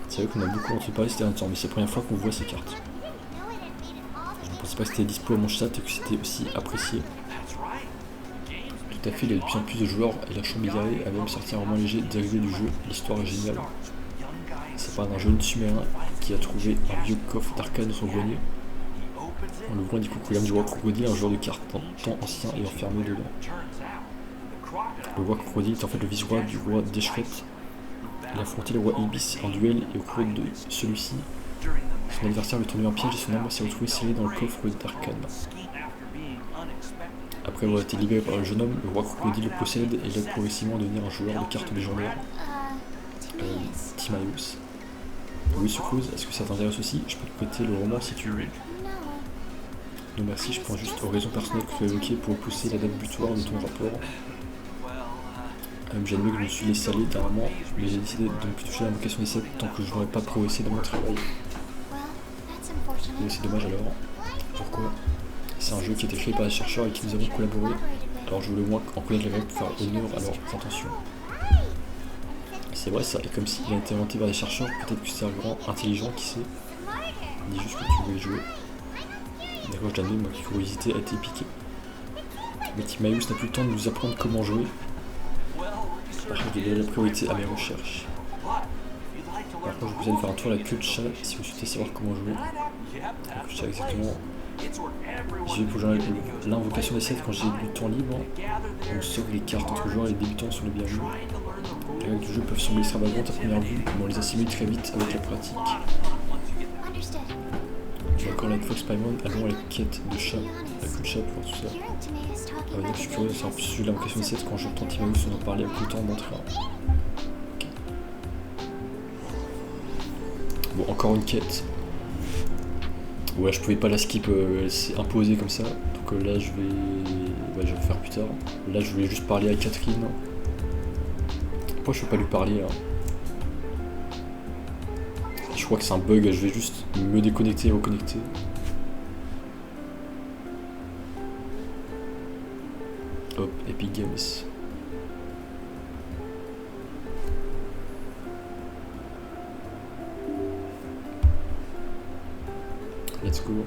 C'est vrai qu'on a beaucoup entendu parler ces derniers temps, mais c'est la première fois qu'on voit ces cartes. Je ne pensais pas que c'était dispo à Mondstadt et que c'était aussi apprécié. Tout à fait, il y a de plus en plus de joueurs et la chambre bigarrée a même sorti un roman léger dérivé du jeu. L'histoire est géniale. Ça parle d'un jeune sumérien qui a trouvé un vieux coffre d'arcane dans son grenier. En l'ouvrant, il découvre que l'âme du roi crocodile, un joueur de cartes d'un temps ancien, est enfermé dedans. Le roi crocodile est en fait le vice-roi du roi d'Eshret. Il a affronté le roi Ibis en duel et au cours de celui-ci, son adversaire lui a tendu un piège et son âme s'est retrouvée scellée dans le coffre d'arcane. Après avoir été libéré par le jeune homme, le roi crocodile le possède et l'aide progressivement à devenir un joueur de cartes légendaires. Timaeus. Oui, Sucrose, est-ce que ça t'intéresse aussi? Je peux te prêter le roman si tu veux. Non merci, je pense juste aux raisons personnelles que tu as évoquées pour repousser la date butoir de ton rapport. J'ai admis que je me suis laissé aller dernièrement, mais j'ai décidé de ne plus toucher à l'invocation des 7 tant que je n'aurais pas progressé dans mon travail. Oui, c'est dommage alors. Pourquoi? C'est un jeu qui a été créé par des chercheurs avec qui nous avons collaboré, alors je voulais au moins en connaître les règles pour faire honneur à leurs intentions. C'est vrai ça, et comme s'il a été inventé par des chercheurs, peut-être que c'est un grand intelligent, qui sait. Dis juste que tu voulais jouer. D'accord, je l'admets, ma curiosité a été piquée. Mais Timaeus n'a plus le temps de nous apprendre comment jouer. Par contre, j'ai donné la priorité à mes recherches. Par contre, je vous allez faire un tour à la queue de chat si vous souhaitez savoir comment jouer. Donc, je sais exactement. J'ai vu pour jouer l'invocation des 7 quand j'ai du temps libre. On sauve les cartes entre joueurs et les débutants sur le bienvenu. Les règles du jeu peuvent sembler extravagantes à première vue, mais on les assimile très vite avec la pratique. D'accord, avec Fox Paimon, allons à la quête de chat, la queue de chat pour tout ça. Je suis curieux de savoir plus sur l'invocation des 7 quand j'entends Timaeus en parler avec le temps d'entrer. Okay. Bon, encore une quête. Ouais, je pouvais pas la skip, c'est imposé comme ça. Donc là, je vais le faire plus tard. Là, je voulais juste parler à Catherine. Pourquoi je peux pas lui parler là? Je crois que c'est un bug, je vais juste me déconnecter et reconnecter. Hop, Epic Games. Let's go.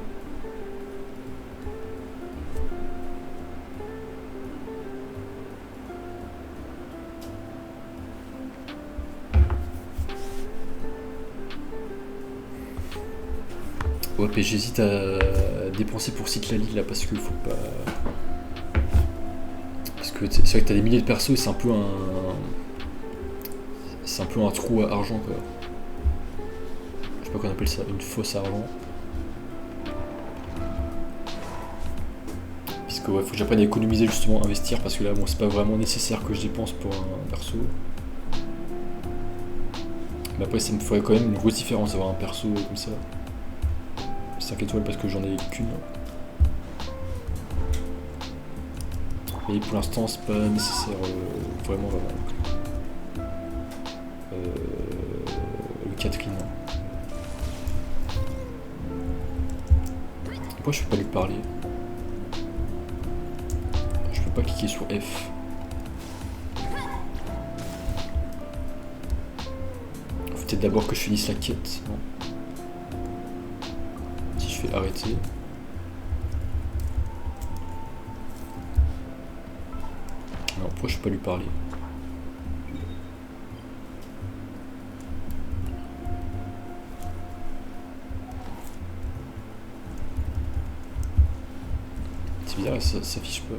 Ouais, et j'hésite à dépenser pour Cyclali là parce qu'il faut pas. Parce que c'est vrai que t'as des milliers de persos et c'est un peu un. C'est un peu un trou à argent quoi. Je sais pas qu'on appelle ça, une fosse à argent. Puisque ouais, faut que j'apprenne à économiser justement, investir parce que là bon c'est pas vraiment nécessaire que je dépense pour un perso. Mais après ça me ferait quand même une grosse différence d'avoir un perso comme ça. 5 étoiles parce que j'en ai qu'une. Mais pour l'instant c'est pas nécessaire vraiment. Pourquoi je peux pas lui parler? Je peux pas cliquer sur F. Faut peut-être d'abord que je finisse la quête, non? Si je fais arrêter. Non, pourquoi je peux pas lui parler? C'est bizarre, ça s'affiche pas.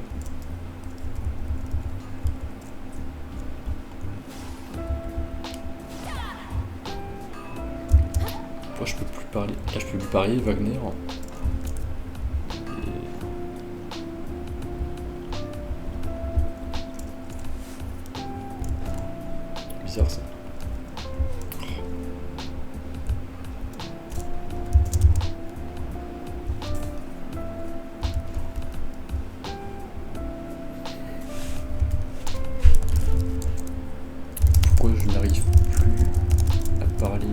Pourquoi je peux plus parler? Là je peux lui parler, Wagner. Bizarre ça. Pourquoi je n'arrive plus à parler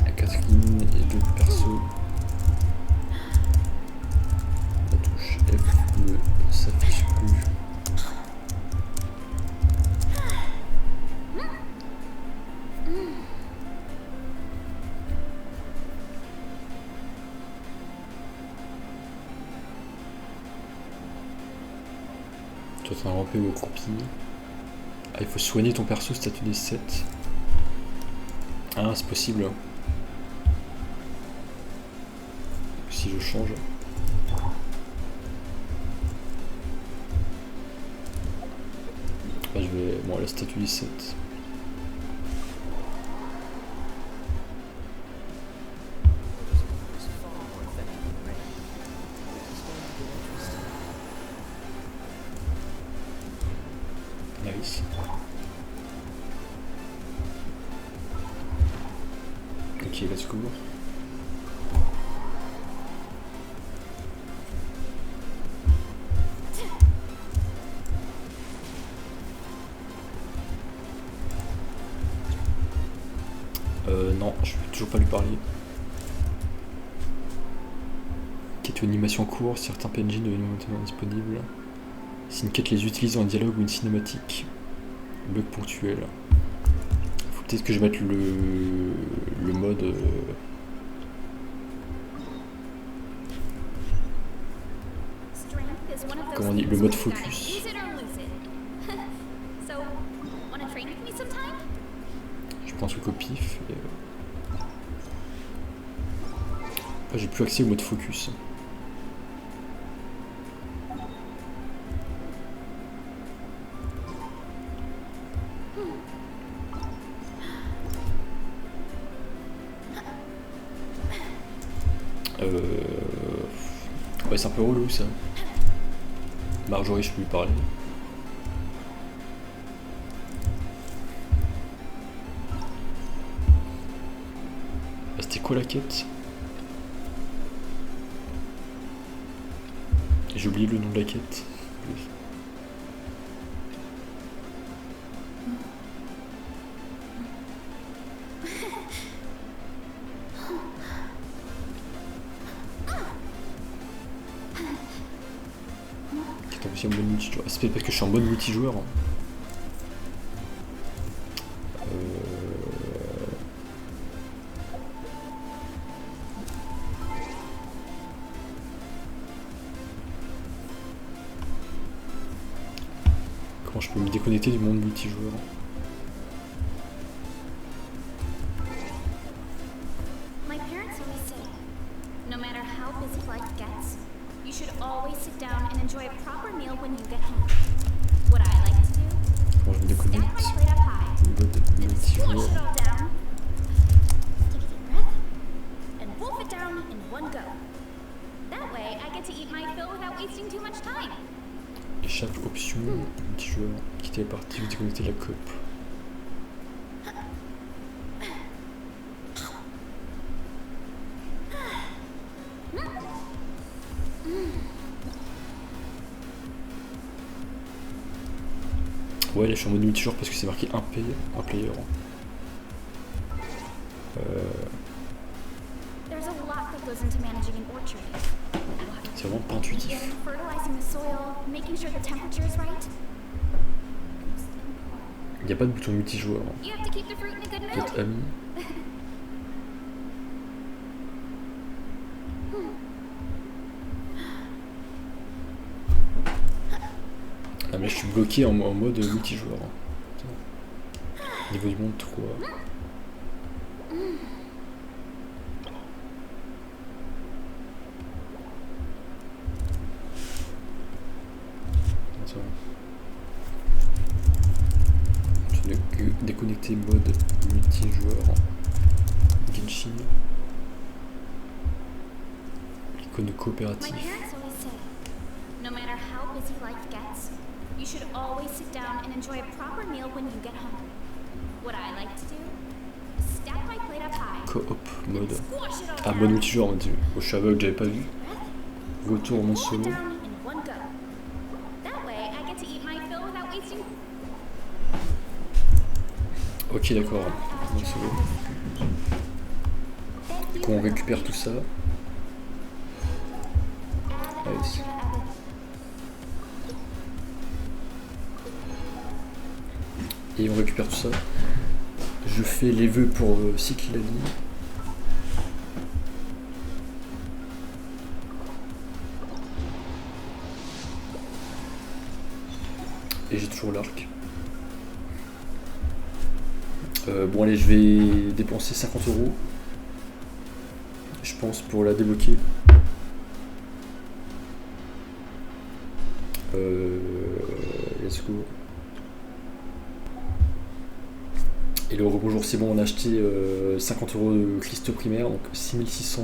à Catherine et d'autres persos? La touche F ne s'affiche plus. Tu es en train de ramper ou accroupi. Ah, il faut soigner ton perso, statut des 7. Ah, c'est possible. Si je change. Là, je vais. Bon, la statue des 7. Nice. Ok, let's go. Non, je peux toujours pas lui parler. Quête ou animation court, certains PNJ ne deviennent maintenant disponibles. Si une quête les utilise en dialogue ou une cinématique, bug ponctuel. Faut peut-être que je mette le mode. Comment on dit, le mode focus. Je prends un truc au pif. Et j'ai plus accès au mode focus. Ouais, c'est un peu relou ça. Marjorie, je peux lui parler. Ah, c'était quoi la quête? J'ai oublié le nom de la quête. En mode multijoueur. C'est peut-être parce que je suis en mode multijoueur. Comment je peux me déconnecter du monde multijoueur? My parents always say, no matter how busy life gets, you should always sit down and enjoy a proper meal when you get home. What I like to do, Comment je me stand déconnecte? my plate up high, Mode then squash multijoueur. it all down, take a deep breath, and wolf it down in one go. That way, I get to eat my fill without wasting too much time. Échappe option multijoueur. Quitter la partie ou déconnecter la coop. Ouais, là je suis en mode multijoueur parce que c'est marqué un player. that goes into managing an orchard. C'est vraiment pas intuitif. Fertilizing the soil, making sure the temperature is right. Il n'y a pas de bouton multijoueur. You have to keep the fruit in a good Peut-être mood. ami. Ah mais je suis bloqué en mode multijoueur. Niveau du monde 3. Attends. Je vais déconnecter mode multijoueur. Genshin. Icône My coopérative. parents always say, no matter how busy life gets, you should always sit down and enjoy a proper meal when you get hungry. What I like to do is stack my plate up high, Coop mode. squash it all Ah, down, mode multijoueur, mode. Oh, je suis aveugle, j'avais pas vu. breath, Retour en mode all solo. down in one go. That way, I get to eat my fill without wasting. Ok, d'accord. Mode solo. Thank Du you coup, on for récupère tout ça. Nice. Et on récupère tout ça. Je fais les vœux pour Cyclali. Et j'ai toujours l'arc. Bon allez, je vais dépenser 50 €. Je pense pour la débloquer. Let's go. Et le rebonjour, c'est bon, on a acheté 50 € de cristaux primaires, donc 6600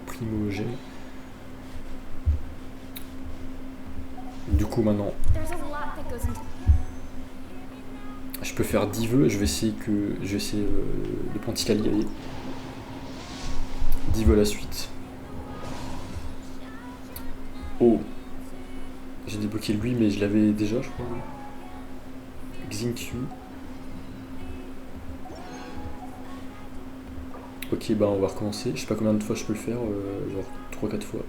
primogènes. Du coup maintenant, There's a lot that goes into. je peux faire 10 vœux, je vais essayer de prendre Ticali, allez. 10 vœux à la suite. Oh, j'ai débloqué lui, mais je l'avais déjà, je crois. Xingqiu. Ok, bah on va recommencer. Je sais pas combien de fois je peux le faire, genre 3-4 fois.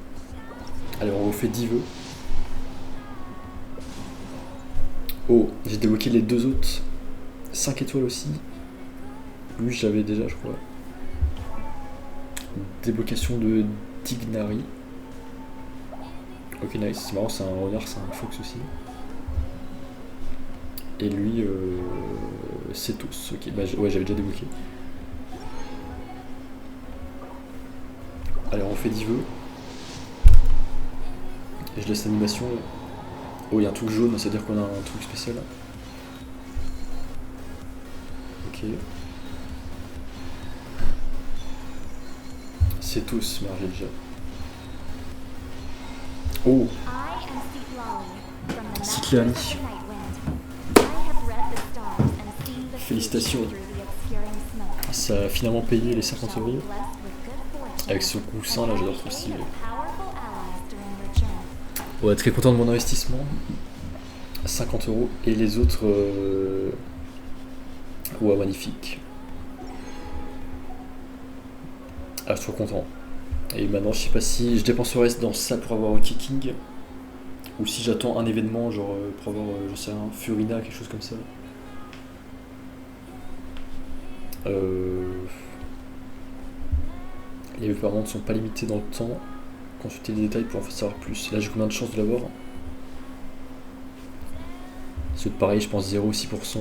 Allez, on refait 10 vœux. Oh, j'ai débloqué les deux autres. 5 étoiles aussi. Lui, je l'avais déjà, je crois. Déblocation de Tignari. Ok, nice. C'est marrant, c'est un renard, c'est un fox aussi. Et lui, c'est tous. Ok, bah ouais, j'avais déjà débloqué. Allez, on fait 10 vœux. Et je laisse l'animation. Oh, il y a un truc jaune, ça veut dire qu'on a un truc spécial. Ok. C'est tous, merde, j'ai déjà. Oh, I am Citlali from the Citlali. Masters of Nightwind. I have read the stars and seen the Félicitations. future through the obscuring smoke. ça a finalement payé les 50 Shall be €. blessed with good fortune Avec ce coussin là, and j'adore the trop aid stylé. of powerful allies during return. Ouais, très content de mon investissement. 50 € et les autres. Ouais, magnifique. Ah, je suis trop content. Et maintenant, je sais pas si je dépenserai dans ça pour avoir un kicking ou si j'attends un événement, genre pour avoir, je sais rien, Furina, quelque chose comme ça. Les événements ne sont pas limités dans le temps. Consultez les détails pour en savoir plus. Là, j'ai combien de chances de l'avoir? C'est pareil, je pense 0,6%.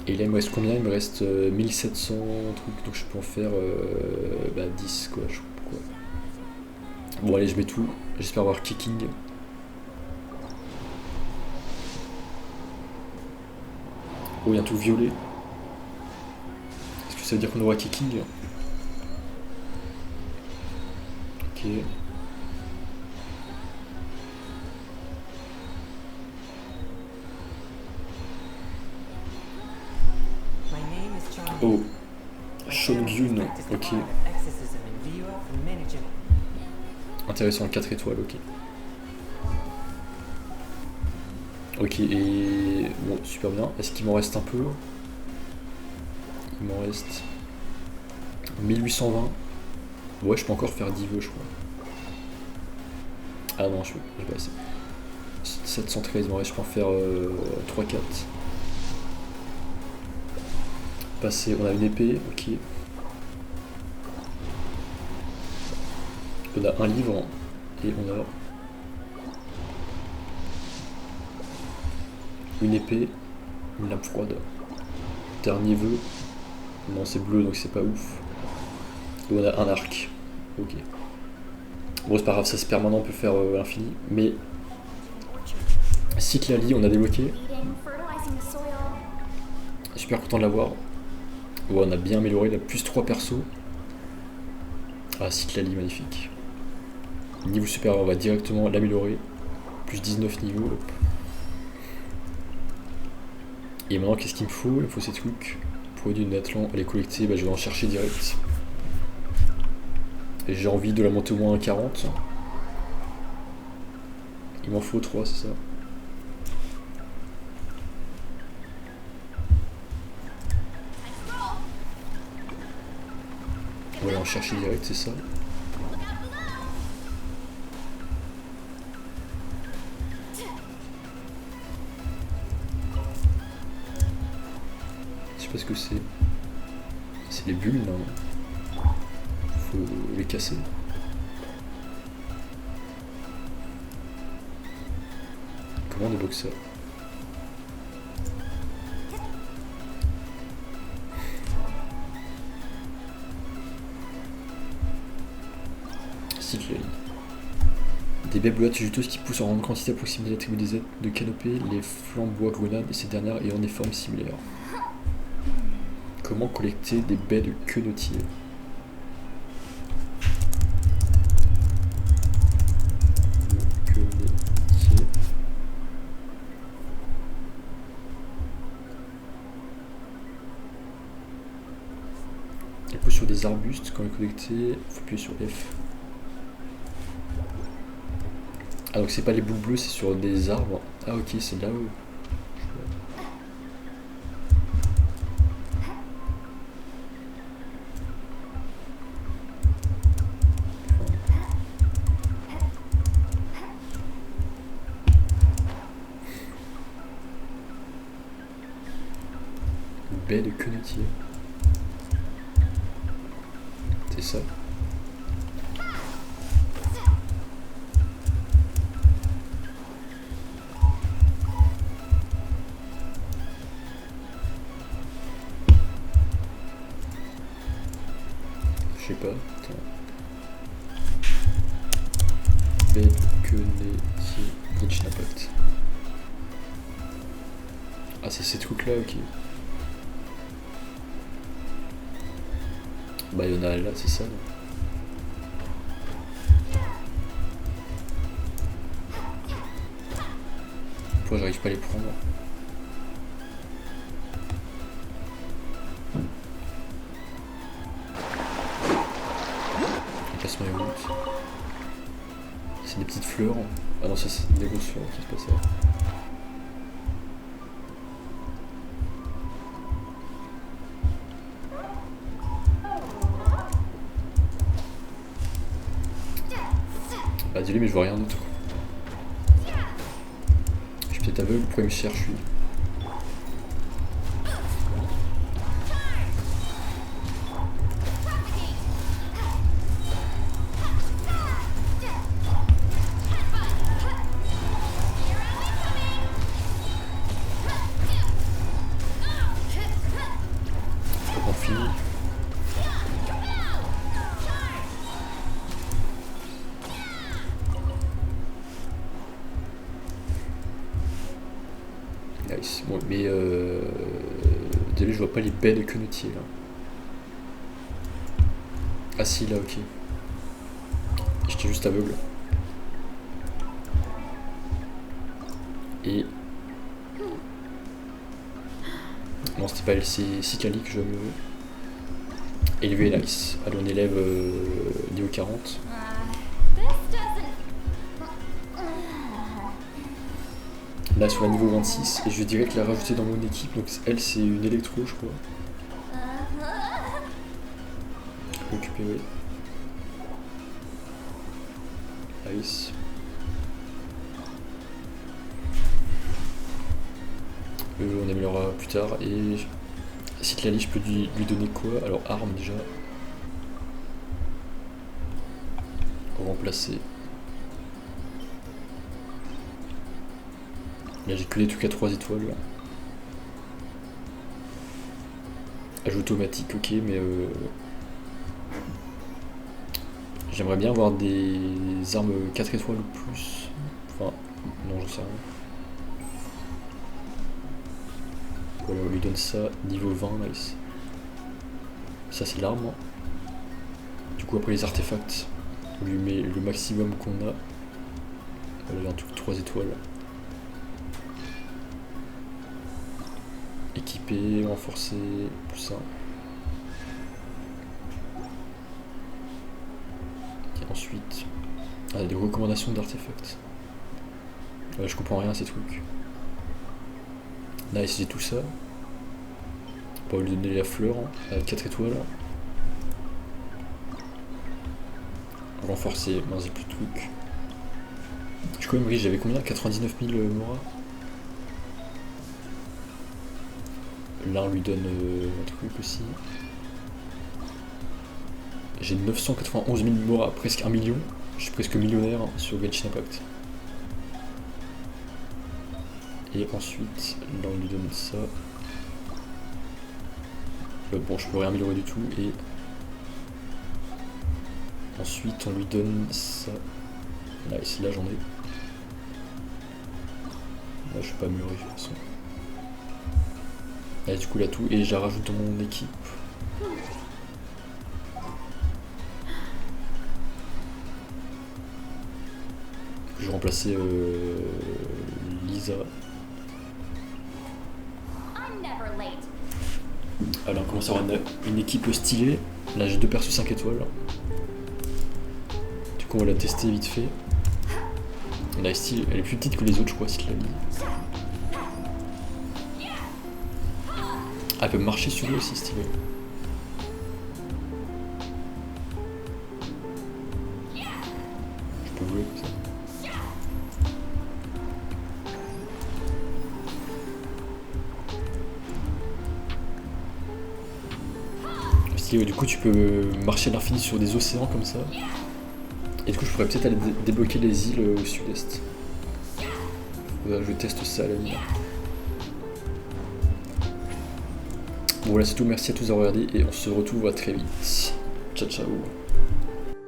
Et là, il me reste combien? Il me reste 1700 trucs, donc je peux en faire 10 quoi, je crois. Bon, allez, je mets tout. J'espère avoir kicking. Oh, il y a un truc violet. Est-ce que ça veut dire qu'on aura kicking? Ok. Oh, Shongyun, ok. Intéressant, 4 étoiles, ok. Ok, et bon, super bien. Est-ce qu'il m'en reste un peu? Il m'en reste 1820. Ouais, je peux encore faire 10 vœux, je crois. Ah non, je vais pas assez. 713, ouais, je peux en faire 3-4. Passer, on a une épée, ok. On a un livre et on a une épée, une lampe froide. Dernier vœu. Non, c'est bleu donc c'est pas ouf. Et on a un arc. Ok. Bon, c'est pas grave, ça c'est permanent, on peut faire l'infini. Mais Cyclali, on a débloqué. Weeding, fertilizing the soil. Super content de l'avoir. Ouais, on a bien amélioré, il a plus 3 persos. Ah, Cyclali, magnifique. Niveau supérieur, on va directement l'améliorer. Plus 19 niveaux. Hop. Et maintenant, qu'est-ce qu'il me faut? Il me faut ces trucs. Produits de Natlan à les collecter, bah, je vais en chercher direct. Et j'ai envie de la monter au moins à 40. Il m'en faut 3, c'est ça? On va aller en chercher direct, c'est ça? Je sais pas ce que c'est. C'est les bulles, là. Faut les casser. Comment on débloque ça? Cyclali. Des baies bleuettes juteuses qui poussent en grande quantité à proximité de la tribu des aides de canopée, les flambois grenades et ces dernières ayant des formes similaires. Comment collecter des baies de quenotier? Il pousse sur des arbustes, quand il est collecté, il faut appuyer sur F. Ah donc c'est pas les boules bleues, c'est sur des arbres. Ah ok, c'est là-haut. Baie de quenotier. C'est ça. Je sais pas. Attends. Baie de quenotier. Genshin Impact. Ah c'est ces trucs là, ok. Bah il y en a là, c'est ça. Non, pourquoi j'arrive pas à les prendre? Placement est route. C'est des petites fleurs. Ah non, ça c'est des grosses fleurs, qui se passe là. Bah dis-lui mais je vois rien d'autre. Je suis peut-être aveugle, pourquoi il me cherche lui? Faut qu'on finisse. Nice. Bon, mais désolé, je vois pas les baies de quenotier là. Ah si, là, ok. J'étais juste aveugle. Et... non, c'était pas elle, c'est Cyclali que je veux élever, nice. Allez, on élève niveau 40. This doesn't. Là, sur la niveau 26, et je dirais que la rajouter dans mon équipe, donc elle, c'est une électro, je crois. récupérer. Nice. On améliorera plus tard. Et Citlali, je peux lui donner quoi? Alors arme déjà. Remplacer. Là j'ai que des trucs à 3 étoiles. Ajout automatique, ok, mais j'aimerais bien avoir des armes 4 étoiles ou plus. Enfin, non, j'en sais rien. Voilà, on lui donne ça, niveau 20, nice. Ça c'est l'arme. Du coup après les artefacts, on lui met le maximum qu'on a. Voilà, un truc 3 étoiles. Équipé, renforcé, tout ça. Et ensuite, des recommandations d'artefacts. Ouais, je comprends rien à ces trucs. Nice, j'ai tout ça. On va lui donner la fleur, à 4 étoiles. Renforcé, mince, j'ai plus de trucs. Je suis quand même riche, j'avais combien? 99 000 Mora. Là on lui donne un truc aussi. J'ai 991 000 Mora, presque 1 million. Je suis presque millionnaire sur Genshin Impact. Et ensuite, là on lui donne ça. Bon, je peux rien améliorer du tout. Et ensuite on lui donne ça. Nice, là j'en ai. Là je suis pas amélioré de toute façon. Et du coup là tout, et je la rajoute dans mon équipe. Je vais remplacer Lisa. Alors on commence à avoir une équipe stylée. Là j'ai 2 persos 5 étoiles. Du coup on va la tester vite fait. La style, elle est plus petite que les autres je crois, Citlali. Ah, elle peut marcher sur lui aussi, stylé. Je peux jouer comme ça. Stylé, du coup tu peux marcher à l'infini sur des océans comme ça. Et du coup je pourrais peut-être aller débloquer les îles au sud-est. Je teste ça à la limite. Bon voilà c'est tout, merci à tous d'avoir regardé et on se retrouve très vite. Ciao ciao.